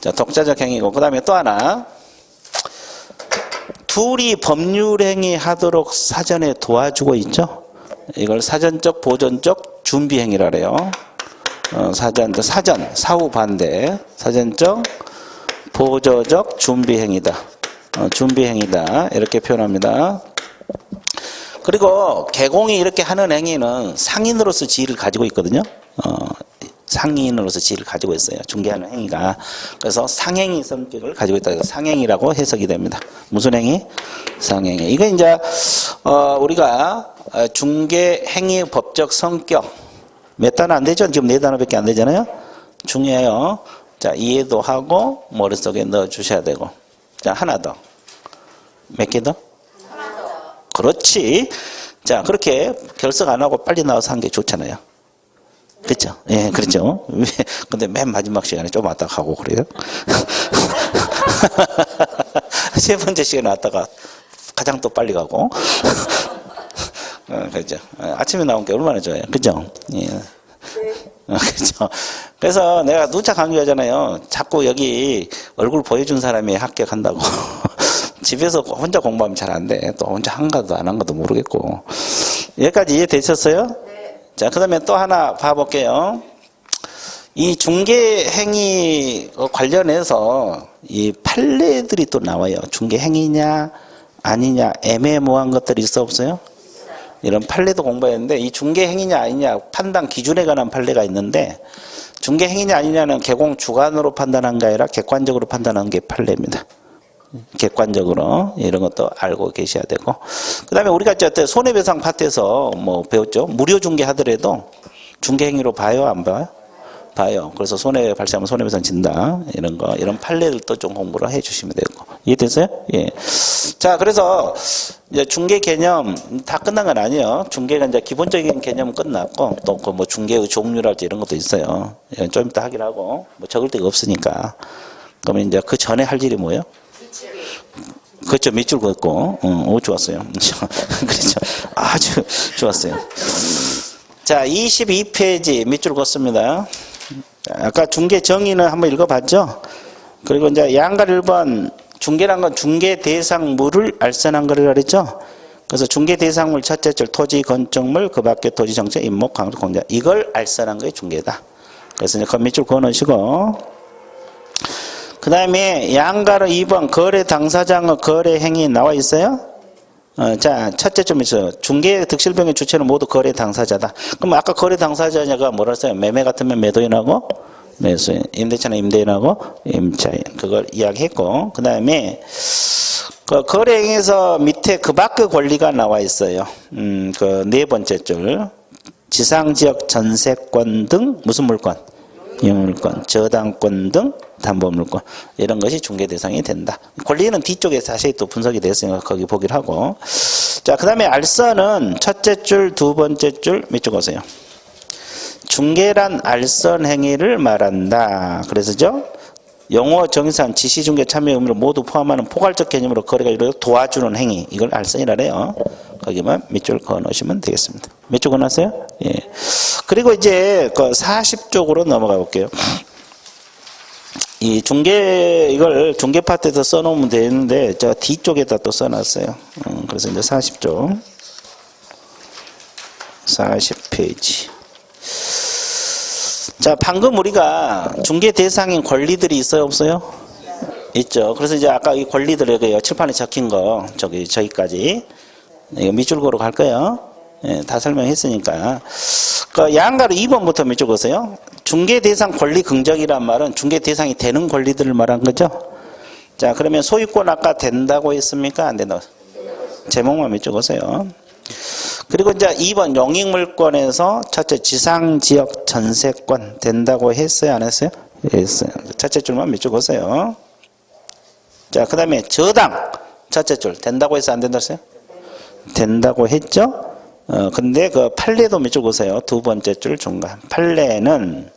자, 독자적 행위고 그 다음에 또 하나. 둘이 법률행위 하도록 사전에 도와주고 있죠. 이걸 사전적, 보전적 준비행위라 그래요. 사전, 사후 반대. 사전적, 보조적 준비행위다. 준비행위다. 이렇게 표현합니다. 그리고 개공이 이렇게 하는 행위는 상인으로서 지위를 가지고 있거든요. 상인으로서 지위를 가지고 있어요. 중개하는 행위가. 그래서 상행위 성격을 가지고 있다. 그래서 상행위라고 해석이 됩니다. 무슨 행위? 상행위. 이거 이제 우리가 중개행위 법적 성격 몇 단어 안 되죠? 지금 4단어밖에 안 되잖아요. 중요해요. 자, 이해도 하고 머릿속에 넣어 주셔야 되고. 자, 하나 더. 몇 개 더? 하나 더. 그렇지. 자, 그렇게 결석 안 하고 빨리 나와서 한 게 좋잖아요. 그렇죠? 예, 그렇죠. 근데 맨 마지막 시간에 좀 왔다 가고 그래요. 세 번째 시간에 왔다가 가장 또 빨리 가고. 그렇죠. 아침에 나온 게 얼마나 좋아요. 그죠? 예. 그렇죠. 그래서 내가 누차 강조하잖아요. 자꾸 여기 얼굴 보여준 사람이 합격한다고. 집에서 혼자 공부하면 잘 안 돼. 또 혼자 한 가도 안 한 가도 모르겠고. 여기까지 이해되셨어요? 네. 자, 그 다음에 또 하나 봐볼게요. 이 중개행위 관련해서 이 판례들이 또 나와요. 중개행위냐 아니냐 애매모호한 것들이 있어 없어요? 이런 판례도 공부했는데 이 중개행위냐 아니냐 판단 기준에 관한 판례가 있는데 중개행위냐 아니냐는 개공 주관으로 판단한 게 아니라 객관적으로 판단한 게 판례입니다. 객관적으로 이런 것도 알고 계셔야 되고 그 다음에 우리가 어쨌든 손해배상 파트에서 뭐 배웠죠. 무료 중개하더라도 중개행위로 봐요 안 봐요? 봐요. 그래서 손해 발생하면 손해배상 진다 이런 거 이런 판례들도 좀 공부를 해주시면 되고 이해됐어요? 예. 자, 그래서 이제 중개 개념 다 끝난 건 아니에요. 중개가 이제 기본적인 개념은 끝났고 또 그 뭐 중개의 종류랄지 이런 것도 있어요. 예, 좀 이따 하긴 하고 뭐 적을 데가 없으니까 그러면 이제 그 전에 할 일이 뭐예요? 그렇죠. 밑줄 긋고 오 좋았어요. 그렇죠. 아주 좋았어요. 자, 22페이지 밑줄 긋습니다. 아까 중개 정의는 한번 읽어봤죠? 그리고 이제 양갈 1번 중개란 건 중개 대상물을 알선한 거를 그랬죠? 그래서 중개 대상물 첫째 줄 토지, 건축물, 그 밖에 토지, 정책, 임목, 강도, 공자 이걸 알선한 거에 중개다. 그래서 이제 그 밑줄 그어놓으시고 그 다음에 양가로 2번 거래 당사자의 거래 행위 나와 있어요? 자, 첫째 좀 있어요. 중개 득실병의 주체는 모두 거래 당사자다. 그럼 아까 거래 당사자냐가 뭐라 했어요? 매매 같으면 매도인하고 매수인, 임대차는 임대인하고 임차인. 그걸 이야기했고, 그 다음에 그 거래 행위에서 밑에 밑에 그 밖의 권리가 나와 있어요. 그 네 번째 줄. 지상지역 전세권 등 무슨 물권? 영물권, 저당권 등 담보물권 이런 것이 중개 대상이 된다. 권리는 뒤쪽에 자세히 또 분석이 됐으니까 거기 보기를 하고. 자, 그 다음에 알선은 첫째 줄, 두 번째 줄 밑줄 보세요. 중개란 알선 행위를 말한다. 그래서죠. 용어 정의상 지시중개 참여 의무를 모두 포함하는 포괄적 개념으로 거래가 이루어져 도와주는 행위. 이걸 알선이라 해요. 거기만 밑줄 그어 놓으시면 되겠습니다. 밑줄 그어 놨어요? 예. 그리고 이제 그 40쪽으로 넘어가 볼게요. 이 중개, 이걸 중개 파트에서 써놓으면 되는데, 저 뒤쪽에다 또 써놨어요. 그래서 이제 40쪽. 40페이지. 자, 방금 우리가 중개 대상인 권리들이 있어요, 없어요? 있죠. 그래서 이제 아까 이 권리들 여기 칠판에 적힌 거, 저기까지. 이거 밑줄 그어 갈 거예요. 예, 다 설명했으니까. 그 양가로 2번부터 밑줄 그으세요. 중개 대상 권리 긍정이란 말은 중개 대상이 되는 권리들을 말한 거죠. 자, 그러면 소유권 아까 된다고 했습니까? 안 된다고? 제목만 밑줄 그으세요. 그리고 이제 2번 용익물권에서 첫째 지상지역 전세권 된다고 했어요? 안 했어요? 했어요. 첫째 줄만 밑줄 그으세요. 자, 그 다음에 저당 첫째 줄 된다고 했어요? 안 된다고 했어요? 된다고 했죠? 근데 그 판례도 밑줄 그으세요. 두 번째 줄 중간. 판례는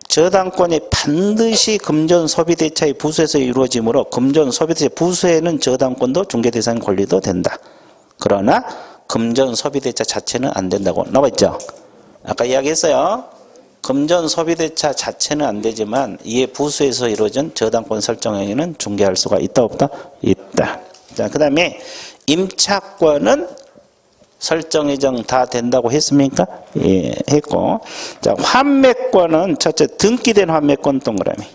저당권이 반드시 금전 소비대차의 부수에서 이루어지므로 금전 소비대차 부수에는 저당권도 중개대상 권리도 된다. 그러나 금전 소비대차 자체는 안 된다고 나와 있죠. 아까 이야기했어요. 금전 소비대차 자체는 안 되지만 이에 부수에서 이루어진 저당권 설정 행위는 중개할 수가 있다 없다? 있다. 자, 그 다음에 임차권은 설정 예정 다 된다고 했습니까? 예, 했고. 자, 환매권은 첫째 등기된 환매권 동그라미.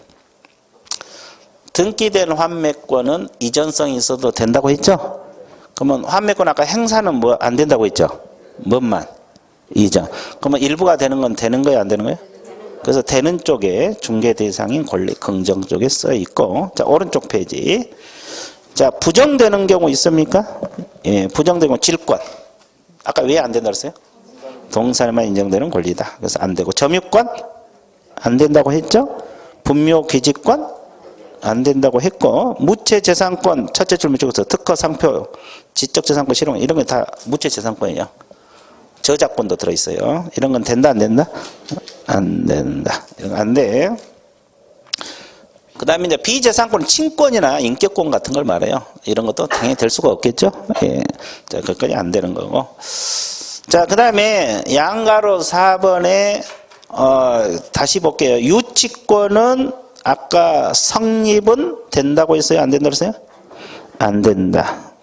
등기된 환매권은 이전성이 있어도 된다고 했죠? 그러면 환매권 아까 행사는 뭐 안 된다고 했죠? 뭔만? 이전. 그러면 일부가 되는 건 되는 거예요? 안 되는 거예요? 그래서 되는 쪽에 중개 대상인 권리 긍정 쪽에 써 있고. 자, 오른쪽 페이지. 자, 부정되는 경우 있습니까? 예, 부정되는 경우 질권. 아까 왜 안 된다고 했어요? 동사에만 인정되는 권리다. 그래서 안 되고. 점유권? 안 된다고 했죠? 분묘기지권? 안 된다고 했고. 무채재산권, 첫째 줄 밑줄에서 특허, 상표, 지적재산권 실용 이런 건 다 무채재산권이에요. 저작권도 들어있어요. 이런 건 된다, 안 된다? 안 된다. 이런 거 안 돼. 그 다음에 이제 비재산권, 친권이나 인격권 같은 걸 말해요. 이런 것도 당연히 될 수가 없겠죠? 예. 자, 그것까지 안 되는 거고. 자, 그 다음에 양가로 4번에, 다시 볼게요. 유치권은 아까 성립은 된다고 했어요? 안 된다고 했어요? 안 된다.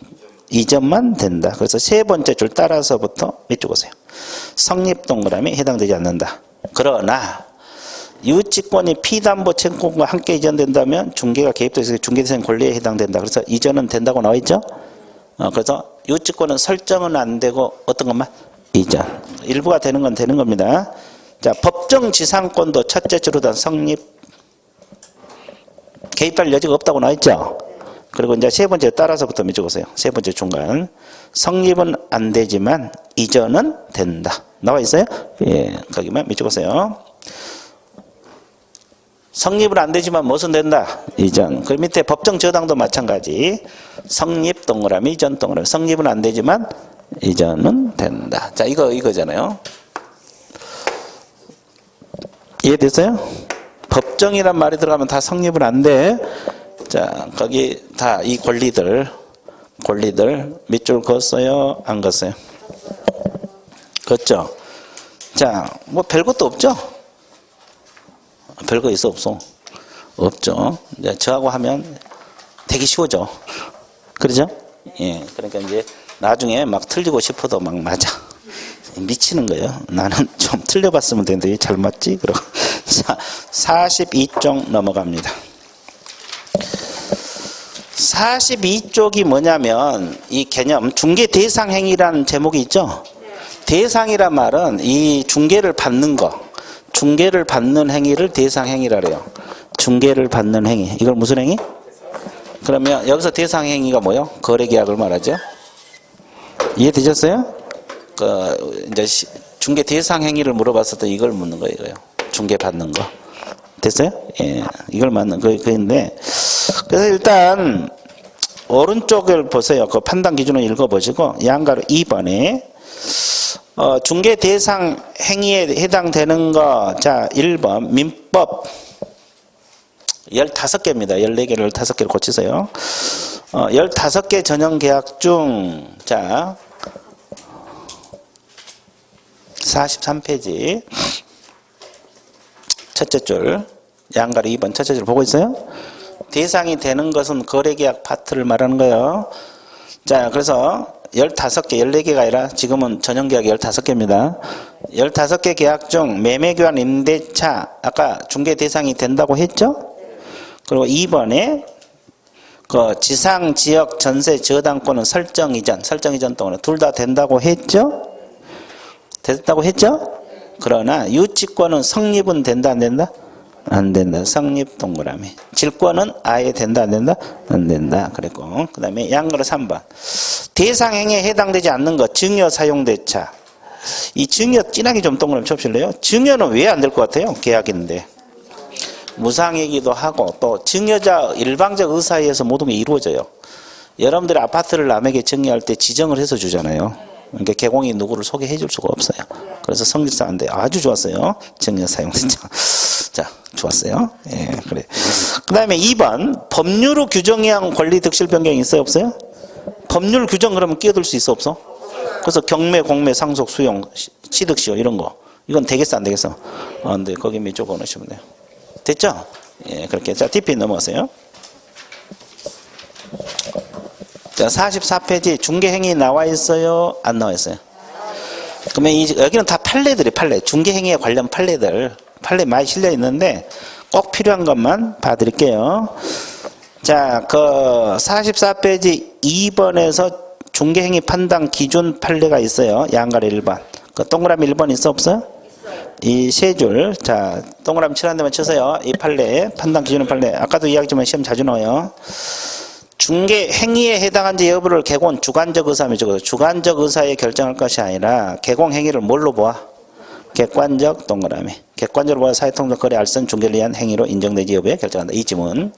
이전만 된다. 그래서 세 번째 줄 따라서부터 밑줄 보세요. 성립 동그라미 해당되지 않는다. 그러나, 유치권이 피담보 채권과 함께 이전된다면 중개가 개입돼서 중개대상 권리에 해당된다. 그래서 이전은 된다고 나와 있죠? 그래서 유치권은 설정은 안 되고 어떤 것만? 이전. 일부가 되는 건 되는 겁니다. 자, 법정지상권도 첫째 줄로다 성립. 개입할 여지가 없다고 나와 있죠? 그리고 이제 세 번째 따라서부터 밑줄 보세요. 세 번째 중간. 성립은 안 되지만 이전은 된다. 나와 있어요? 예, 거기만 밑줄 보세요. 성립은 안 되지만 무엇은 된다? 이전. 그 밑에 법정 저당도 마찬가지. 성립 동그라미, 이전 동그라미. 성립은 안 되지만 이전은 된다. 자, 이거잖아요. 이해됐어요? 법정이란 말이 들어가면 다 성립은 안 돼. 자, 거기 다 이 권리들 밑줄 그었어요? 안 그었어요? 그었죠? 자, 뭐 별것도 없죠? 별거 있어 없어? 없죠. 이제 저하고 하면 되게 쉬워져. 그러죠? 예. 그러니까 이제 나중에 막 틀리고 싶어도 막 맞아. 미치는 거예요. 나는 좀 틀려봤으면 되는데 왜 잘 맞지? 그러고. 자, 42쪽 넘어갑니다. 42쪽이 뭐냐면 이 개념 중개 대상 행위라는 제목이 있죠? 대상이란 말은 이 중개를 받는 거. 중개를 받는 행위를 대상 행위라 그래요. 중개를 받는 행위. 이걸 무슨 행위? 그러면 여기서 대상 행위가 뭐예요? 거래 계약을 말하죠. 이해되셨어요? 이제 중개 대상 행위를 물어봤을 때 이걸 묻는 거예요. 이거요. 중개 받는 거. 됐어요? 예. 이걸 맞는 그인데. 그래서 일단, 오른쪽을 보세요. 그 판단 기준을 읽어보시고, 양가로 2번에, 중개 대상 행위에 해당되는 거, 자, 1번, 민법. 15개입니다. 14개를 15개를 고치세요. 15개 전형 계약 중, 자, 43페이지. 첫째 줄. 양가로 2번 첫째 줄 보고 있어요? 대상이 되는 것은 거래계약 파트를 말하는 거예요. 자, 그래서 15개, 14개가 아니라 지금은 전형계약이 15개입니다. 15개 계약 중 매매교환 임대차, 아까 중개 대상이 된다고 했죠? 그리고 2번에 그 지상 지역 전세 저당권은 설정 이전 동안에 둘 다 된다고 했죠? 됐다고 했죠? 그러나 유치권은 성립은 된다 안 된다? 안 된다. 성립 동그라미. 질권은 아예 된다 안 된다? 안 된다. 그랬고 그 다음에 양가로 3번. 대상행위에 해당되지 않는 것 증여 사용대차. 이 증여 진하게 좀 동그라미 쳐보실래요? 증여는 왜 안 될 것 같아요? 계약인데. 무상이기도 하고 또 증여자 일방적 의사에 의해서 모든 게 이루어져요. 여러분들이 아파트를 남에게 증여할 때 지정을 해서 주잖아요. 그러니까 개공이 누구를 소개해 줄 수가 없어요. 그래서 성립상 안 돼요. 아주 좋았어요. 증여 사용대차. 자, 좋았어요. 예, 그래. 그 다음에 2번. 법률로 규정한 권리 득실 변경이 있어요? 없어요? 법률 규정 그러면 끼어들 수 있어? 없어? 그래서 경매, 공매, 상속, 수용, 취득시효 이런 거. 이건 되겠어? 안 되겠어? 안 돼. 거기 몇 쪽 넣으시면 돼요. 됐죠? 예, 그렇게. 자, DP 넘어가세요. 자, 44페이지 중개행위 나와 있어요? 안 나와 있어요? 그러면 여기는 다 판례들이 판례. 중개행위에 관련 판례들. 판례 많이 실려 있는데 꼭 필요한 것만 봐드릴게요. 자, 그 44페이지 2번에서 중개행위 판단 기준 판례가 있어요. 양가로 1번. 그 동그라미 1번 있어 없어요? 이 세 줄. 자, 동그라미 칠한 데만 쳐서요. 이 판례, 판단 기준은 판례. 아까도 이야기했지만 시험 자주 나와요. 중개 행위에 해당한지 여부를 개공 주관적 의사면 적어서 주관적 의사에 결정할 것이 아니라 개공 행위를 뭘로 보아? 객관적 동그라미. 객관적으로 보아 사회통상 거래 알선 중개를 위한 행위로 인정되지 여부에 결정한다. 이 지문.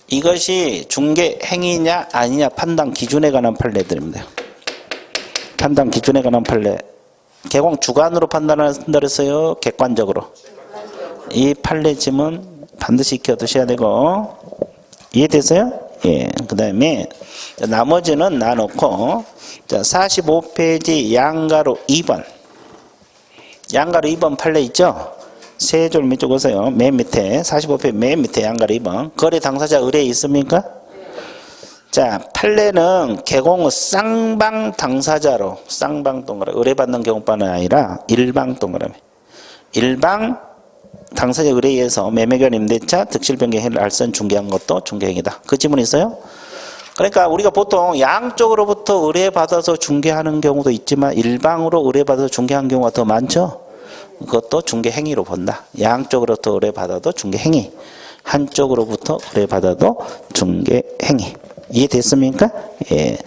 이것이 중개 행위냐 아니냐 판단 기준에 관한 판례들입니다. 판단 기준에 관한 판례. 개공 주관으로 판단한다 그랬어요? 객관적으로. 이 판례 지문 반드시 익혀 두셔야 되고. 이해됐어요? 예. 그 다음에 나머지는 놔놓고 자 45페이지 양가로 2번. 양가로 2번 판례 있죠? 세 줄 밑쪽 오세요. 맨 밑에 45페이지 맨 밑에 양가로 2번. 거래 당사자 의뢰 있습니까? 자, 판례는 개공의 쌍방 당사자로 쌍방 동그라미 의뢰받는 경우뿐만 아니라 일방 동그라미 일방 당사자 의뢰에 의해서 매매교환 임대차 득실 변경 행위를 알선 중개한 것도 중개행위다. 그 지문 있어요? 그러니까 우리가 보통 양쪽으로부터 의뢰받아서 중개하는 경우도 있지만 일방으로 의뢰받아서 중개하는 경우가 더 많죠? 그것도 중개행위로 본다. 양쪽으로부터 의뢰받아도 중개행위. 한쪽으로부터 의뢰받아도 중개행위. 이해됐습니까? 예.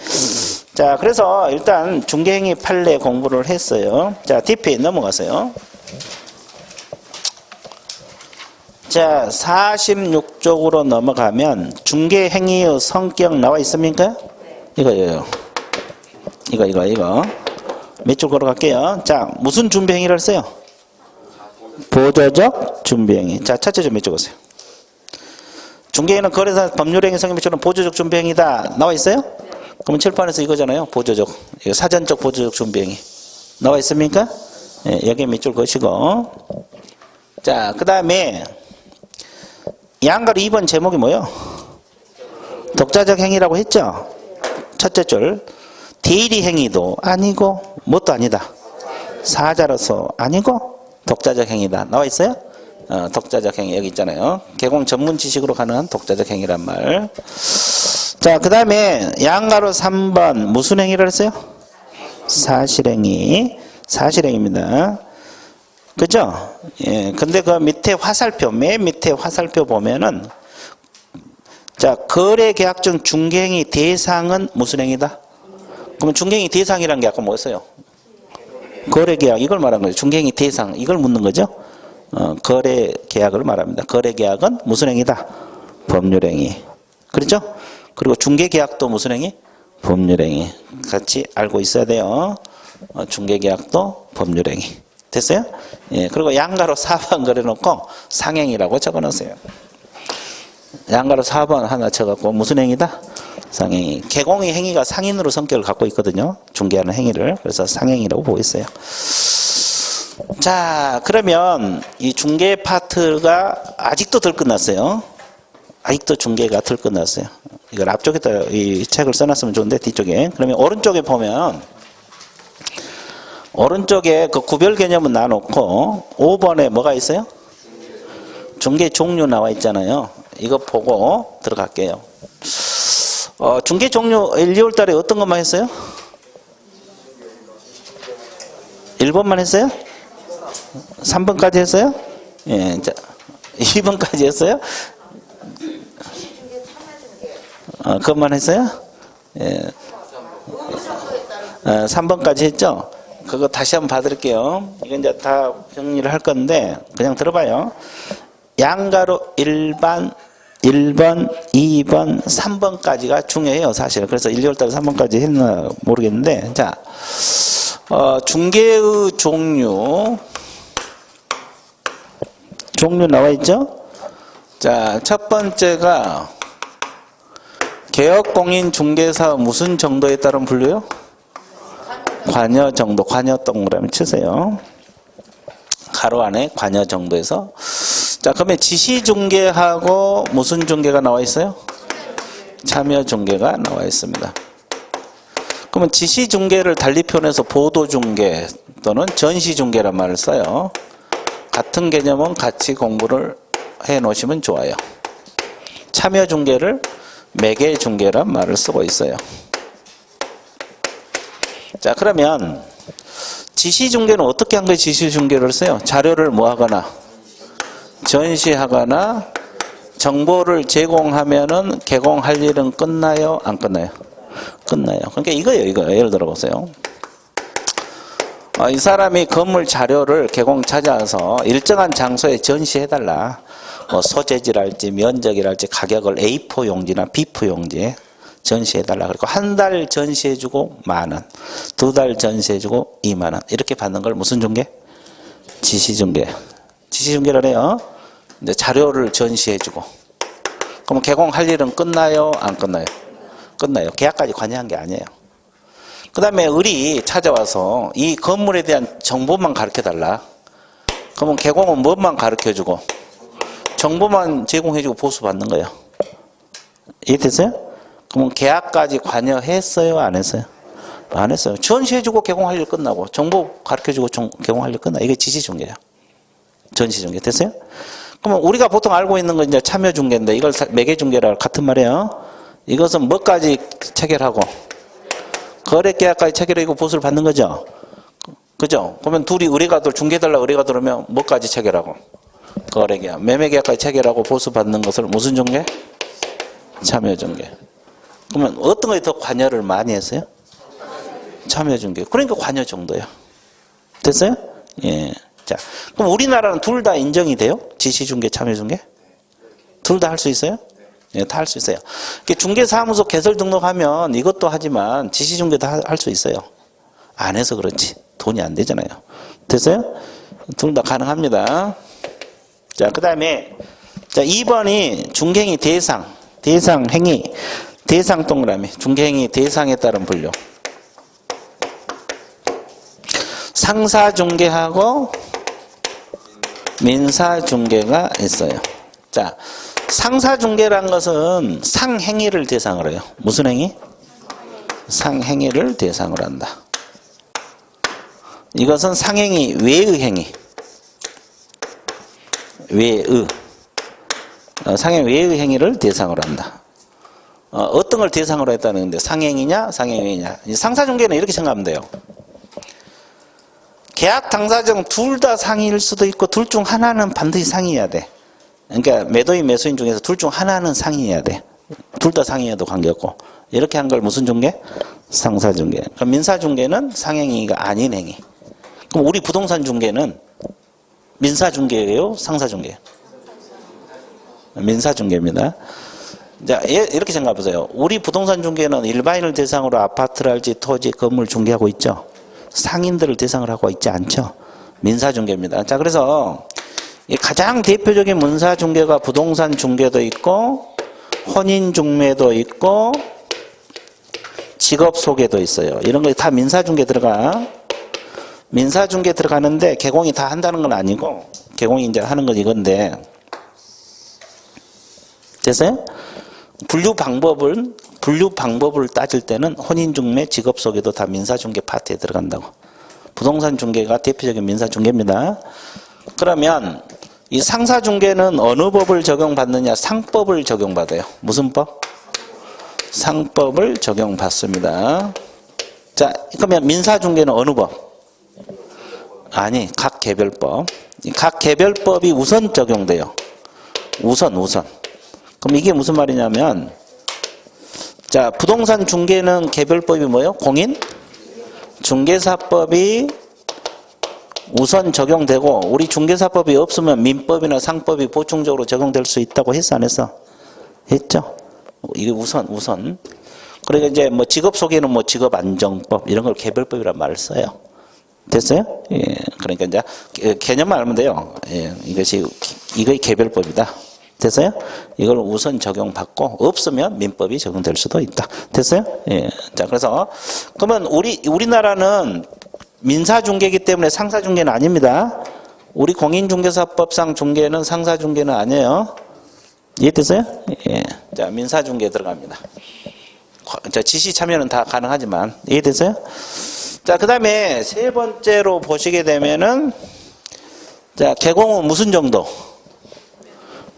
자, 그래서 일단 중개행위 판례 공부를 했어요. 자, DP 넘어가세요. 자, 46쪽으로 넘어가면 중개행위의 성격 나와 있습니까? 이거예요. 이거. 몇 줄 걸어갈게요. 자, 무슨 준비행위를 했어요? 보조적 준비행위. 자, 첫째 좀 몇 줄 오세요. 중개행위는 거래사 법률행위 성립처럼 보조적 준비행위다. 나와 있어요? 그러면 칠판에서 이거잖아요. 보조적. 이거 사전적 보조적 준비행위. 나와 있습니까? 예, 여기 몇 줄 거시고. 자, 그 다음에 양가로 2번 제목이 뭐예요? 독자적 행위라고 했죠? 첫째 줄. 대리 행위도 아니고 뭣도 아니다. 사자로서 아니고 독자적 행위다. 나와 있어요? 독자적 행위 여기 있잖아요. 개공 전문 지식으로 가능한 독자적 행위란 말. 자, 그 다음에 양가로 3번 무슨 행위를 했어요? 사실행위. 사실행위입니다. 그죠? 예. 근데 그 밑에 화살표, 맨 밑에 화살표 보면은, 자, 거래 계약 중 중개행위 대상은 무슨 행위다? 그러면 중개행위 대상이라는 게 아까 뭐였어요? 거래계약, 이걸 말한 거죠. 중개행위 대상, 이걸 묻는 거죠. 거래계약을 말합니다. 거래계약은 무슨 행위다? 법률행위. 그렇죠? 그리고 중개계약도 무슨 행위? 법률행위. 같이 알고 있어야 돼요. 중개계약도 법률행위. 됐어요? 예, 그리고 양가로 4번 그려놓고 상행이라고 적어놓으세요. 양가로 4번 하나 쳐갖고 무슨 행위다? 상행위. 개공의 행위가 상인으로 성격을 갖고 있거든요. 중개하는 행위를. 그래서 상행이라고 보고 있어요. 자, 그러면 이 중개 파트가 아직도 덜 끝났어요. 아직도 중개가 덜 끝났어요. 이걸 앞쪽에다 이 책을 써놨으면 좋은데 뒤쪽에. 그러면 오른쪽에 보면 오른쪽에 그 구별 개념은 놔놓고 5번에 뭐가 있어요? 중개 종류 나와 있잖아요. 이거 보고 들어갈게요. 중개 종류 1, 2월 달에 어떤 것만 했어요? 1번만 했어요? 3번까지 했어요? 예, 자, 2번까지 했어요? 그것만 했어요? 예. 3번까지 했죠? 그거 다시 한번 봐드릴게요. 이건 이제 다 정리를 할 건데, 그냥 들어봐요. 양가로 1번, 2번, 3번까지가 중요해요, 사실. 그래서 1, 2월 달에 3번까지 했나 모르겠는데, 자, 중개의 종류 나와 있죠? 자, 첫 번째가 개업공인 중개사업 무슨 정도에 따른 분류요? 관여 정도, 관여 동그라미 치세요. 가로 안에 관여 정도에서. 자, 그러면 지시중개하고 무슨 중개가 나와 있어요? 참여중개가 나와 있습니다. 그러면 지시중개를 달리 표현해서 보도중개 또는 전시중개란 말을 써요. 같은 개념은 같이 공부를 해 놓으시면 좋아요. 참여중개를 매개중개란 말을 쓰고 있어요. 자, 그러면 지시중개는 어떻게 한 거예요? 지시중개를 써요. 자료를 뭐 하거나 전시하거나 정보를 제공하면은 개공할 일은 끝나요? 안 끝나요? 끝나요. 그러니까 이거예요. 이거 예를 들어 보세요. 이 사람이 건물 자료를 개공 찾아서 일정한 장소에 전시해달라. 뭐 소재질할지 면적이랄지 가격을 A4 용지나 B4 용지에 전시해달라. 그리고 한 달 전시해주고 10,000원, 2달 전시해주고 20,000원 이렇게 받는 걸 무슨 중개? 지시중개. 지시중개를 해요. 근데 자료를 전시해주고. 그럼 개공할 일은 끝나요? 안 끝나요? 끝나요. 계약까지 관여한 게 아니에요. 그 다음에 을이 찾아와서 이 건물에 대한 정보만 가르쳐달라. 그러면 개공은 뭐만 가르쳐주고 정보만 제공해주고 보수받는 거예요. 이해됐어요? 그러면 계약까지 관여했어요? 안 했어요? 안 했어요. 전시해주고 개공할 일 끝나고 정보 가르쳐주고 개공할 일 끝나. 이게 지시중개예요. 전시중개. 됐어요? 그러면 우리가 보통 알고 있는 건 이제 참여중개인데 이걸 매개중개랑 같은 말이에요. 이것은 뭐까지 체결하고 거래계약까지 체결하고 보수를 받는 거죠. 그죠? 그러면 둘이 의뢰가들 중개달라 의뢰가 들어오면 뭐까지 체결하고 거래계약, 매매계약까지 체결하고 보수 받는 것을 무슨 중개? 참여중개. 그러면 어떤 거에 더 관여를 많이 했어요? 참여중개. 그러니까 관여 정도예요. 됐어요? 예. 자, 그럼 우리나라는 둘 다 인정이 돼요? 지시중개, 참여중개? 둘 다 할 수 있어요? 예, 다 할 수 있어요. 중개사무소 개설 등록하면 이것도 하지만 지시중개도 할 수 있어요. 안 해서 그렇지. 돈이 안 되잖아요. 됐어요? 둘 다 가능합니다. 자, 그 다음에, 자, 2번이 중개행위 대상 행위, 대상 동그라미, 중개행위 대상에 따른 분류. 상사중개하고 민사중개가 있어요. 자, 상사중개란 것은 상행위를 대상으로 해요. 무슨 행위? 상행위를 대상으로 한다. 이것은 상행위 외의 행위. 외의. 상행 외의 행위를 대상으로 한다. 어떤 걸 대상으로 했다는 건데 상행이냐 상행위냐. 상사중개는 이렇게 생각하면 돼요. 계약 당사자는 둘 다 상위일 수도 있고 둘 중 하나는 반드시 상위여야 돼. 그러니까 매도인 매수인 중에서 둘 중 하나는 상위여야 돼. 둘 다 상위여도 관계없고. 이렇게 한 걸 무슨 중개? 상사중개. 그럼 민사중개는 상행위가 아닌 행위. 그럼 우리 부동산 중개는 민사중개예요? 상사중개예요? 민사중개입니다. 자, 이렇게 생각해 보세요. 우리 부동산 중개는 일반인을 대상으로 아파트랄지 토지, 건물 중개하고 있죠. 상인들을 대상으로 하고 있지 않죠. 민사중개입니다. 자, 그래서 가장 대표적인 민사중개가 부동산 중개도 있고 혼인중매도 있고 직업소개도 있어요. 이런 거 다 민사중개 들어가. 민사중개 들어가는데 개공이 다 한다는 건 아니고 개공이 이제 하는 건 이건데 됐어요? 분류 방법을 따질 때는 혼인중매, 직업소개도 다 민사중개 파트에 들어간다고. 부동산 중개가 대표적인 민사중개입니다. 그러면 이 상사중개는 어느 법을 적용받느냐? 상법을 적용받아요. 무슨 법? 상법을 적용받습니다. 자, 그러면 민사중개는 어느 법? 아니, 각 개별법. 각 개별법이 우선 적용돼요. 우선. 그럼 이게 무슨 말이냐면, 자, 부동산 중개는 개별법이 뭐예요? 공인? 중개사법이 우선 적용되고, 우리 중개사법이 없으면 민법이나 상법이 보충적으로 적용될 수 있다고 했어, 안 했어? 했죠? 이게 우선. 그러니까 이제 뭐 직업소개는 뭐 직업안정법, 이런 걸 개별법이란 말을 써요. 됐어요? 예. 그러니까 이제 개념만 알면 돼요. 예. 이거의 개별법이다. 됐어요? 이걸 우선 적용받고 없으면 민법이 적용될 수도 있다. 됐어요? 예. 자, 그래서 그러면 우리나라는 민사중개이기 때문에 상사중개는 아닙니다. 우리 공인중개사법상 중개는 상사중개는 아니에요. 이해됐어요? 예. 자, 민사중개 들어갑니다. 자, 지시 참여는 다 가능하지만 이해됐어요? 자, 그 다음에 세 번째로 보시게 되면은 자, 개공은 무슨 정도?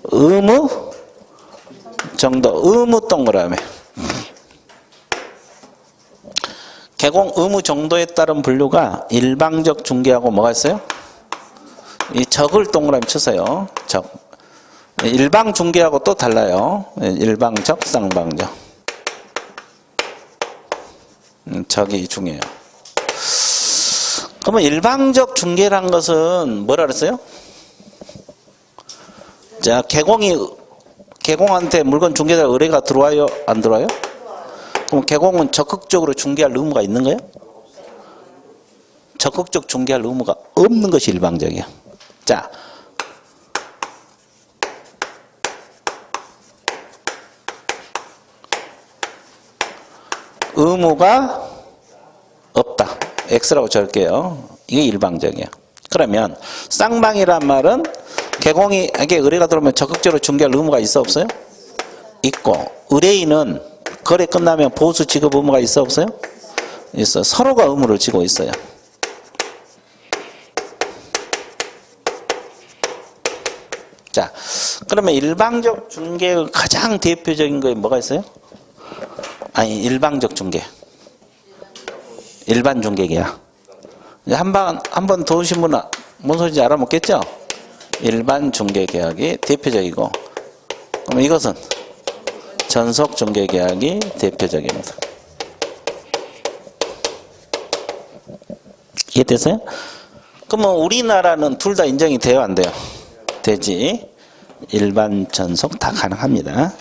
의무 정도. 의무 동그라미. 개공 의무 정도에 따른 분류가 일방적 중개하고 뭐가 있어요? 이 적을 동그라미 쳐서요. 적. 일방 중개하고 또 달라요. 일방적, 쌍방적. 적이 중요해요. 그러면 일방적 중개란 것은 뭐라 그랬어요? 자, 개공한테 물건 중개자 의뢰가 들어와요? 안 들어와요? 그럼 개공은 적극적으로 중개할 의무가 있는 거예요? 적극적 중개할 의무가 없는 것이 일방적이에요. 자, 의무가 없다. X라고 적을게요. 이게 일방적이에요. 그러면 쌍방이란 말은 개공에게 의뢰가 들어오면 적극적으로 중개할 의무가 있어 없어요? 있고, 의뢰인은 거래 끝나면 보수 지급 의무가 있어 없어요? 있어. 서로가 의무를 지고 있어요. 자, 그러면 일방적 중개의 가장 대표적인 거에 뭐가 있어요? 아니, 일방적 중개. 일반 중개계약. 한 번 더 오신 분은 뭔 소리인지 알아먹겠죠? 일반 중개계약이 대표적이고, 그럼 이것은 전속 중개계약이 대표적입니다. 이해됐어요? 그러면 우리나라는 둘 다 인정이 돼요, 안 돼요? 되지. 일반, 전속 다 가능합니다.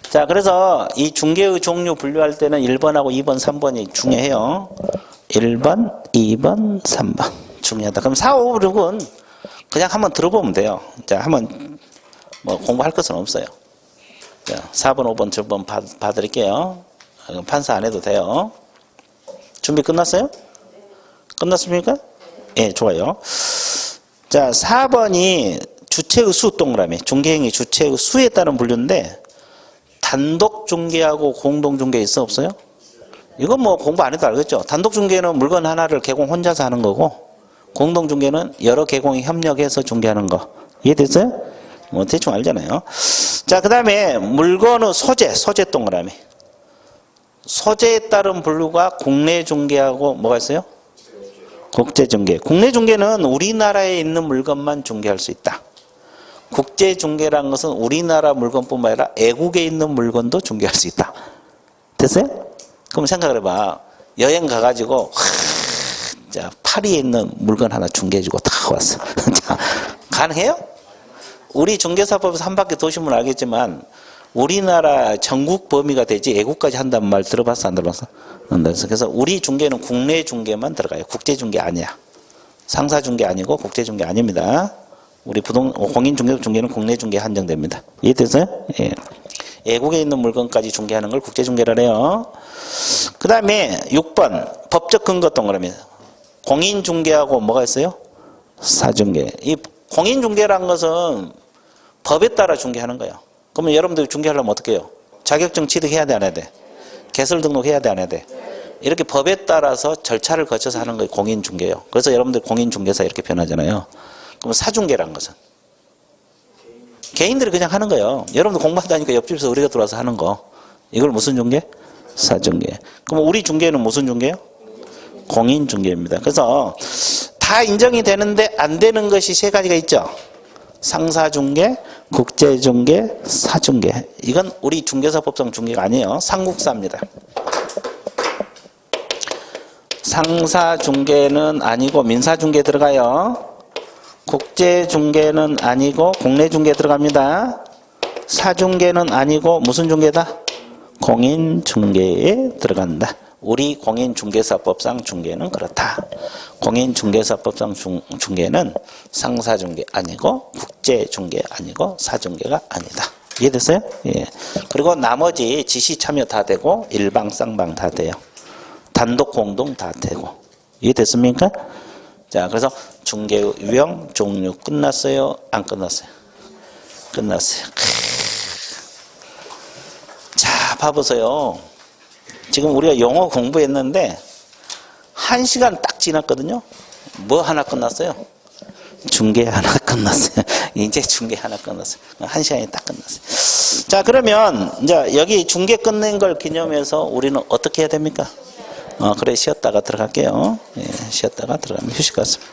자, 그래서 이 중개의 종류 분류할 때는 1번하고 2번, 3번이 중요해요. 1번, 2번, 3번. 중요하다. 그럼 4, 5, 6은 그냥 한번 들어보면 돼요. 자, 한번 뭐 공부할 것은 없어요. 자, 4번, 5번, 7번 봐드릴게요. 판사 안 해도 돼요. 준비 끝났어요? 끝났습니까? 예, 좋아요. 자, 4번이 주체의 수 동그라미. 중개행위 주체의 수에 따른 분류인데 단독 중개하고 공동 중개 있어 없어요? 이건 뭐 공부 안 해도 알겠죠? 단독 중개는 물건 하나를 개공 혼자서 하는 거고 공동 중개는 여러 개공이 협력해서 중개하는 거. 이해됐어요? 뭐 대충 알잖아요. 자, 그 다음에 물건의 소재 동그라미. 소재에 따른 분류가 국내 중개하고 뭐가 있어요? 국제 중개. 국내 중개는 우리나라에 있는 물건만 중개할 수 있다. 국제 중개라는 것은 우리나라 물건뿐만 아니라 애국에 있는 물건도 중개할 수 있다. 됐어요? 그럼 생각을 해봐. 여행 가가지고 자, 파리에 있는 물건 하나 중개해주고 다 왔어. 자, 가능해요? 우리 중개사법에서 한 바퀴 도시면 알겠지만 우리나라 전국 범위가 되지 애국까지 한다는 말 들어봤어? 안 들어봤어? 그래서 우리 중개는 국내 중개만 들어가요. 국제 중개 아니야. 상사 중개 아니고 국제 중개 아닙니다. 우리 공인 중개 중개는 국내 중개 한정됩니다. 이해됐어요? 예. 애국에 있는 물건까지 중개하는 걸 국제 중개라 해요. 그 다음에 6번 법적 근거 동그라미. 공인 중개하고 뭐가 있어요? 사중개. 이 공인 중개라는 것은 법에 따라 중개하는 거예요. 그러면 여러분들 중개하려면 어떻게 해요? 자격증 취득해야 돼, 안 해야 돼? 개설 등록해야 돼, 안 해야 돼? 이렇게 법에 따라서 절차를 거쳐서 하는 게 공인중개예요. 그래서 여러분들 공인중개사 이렇게 변하잖아요. 그럼 사중개라는 것은 개인들이 그냥 하는 거예요. 여러분들 공부한다니까 옆집에서 의뢰가 들어와서 하는 거. 이걸 무슨 중개? 사중개. 그럼 우리 중개는 무슨 중개예요? 공인중개입니다. 그래서 다 인정이 되는데 안 되는 것이 세 가지가 있죠. 상사중개, 국제중개, 사중개. 이건 우리 중개사법상 중개가 아니에요. 상국사입니다. 상사중개는 아니고 민사중개 들어가요. 국제중개는 아니고 국내중개 들어갑니다. 사중개는 아니고 무슨 중개다? 공인중개에 들어간다. 우리 공인중개사법상 중개는 그렇다. 공인중개사법상 중개는 상사중개 아니고 국제중개 아니고 사중개가 아니다. 이해됐어요? 예. 그리고 나머지 지시 참여 다 되고 일방 쌍방 다 돼요. 단독 공동 다 되고. 이해됐습니까? 자, 그래서 중개 유형 종류 끝났어요? 안 끝났어요? 끝났어요. 자, 봐보세요. 지금 우리가 영어 공부했는데 1시간 딱 지났거든요. 뭐 하나 끝났어요? 중개 하나 끝났어요. 이제 중개 하나 끝났어요. 1시간이 딱 끝났어요. 자, 그러면 이제 여기 중개 끝낸 걸 기념해서 우리는 어떻게 해야 됩니까? 그래, 쉬었다가 들어갈게요. 예, 쉬었다가 들어가면 휴식 같습니다.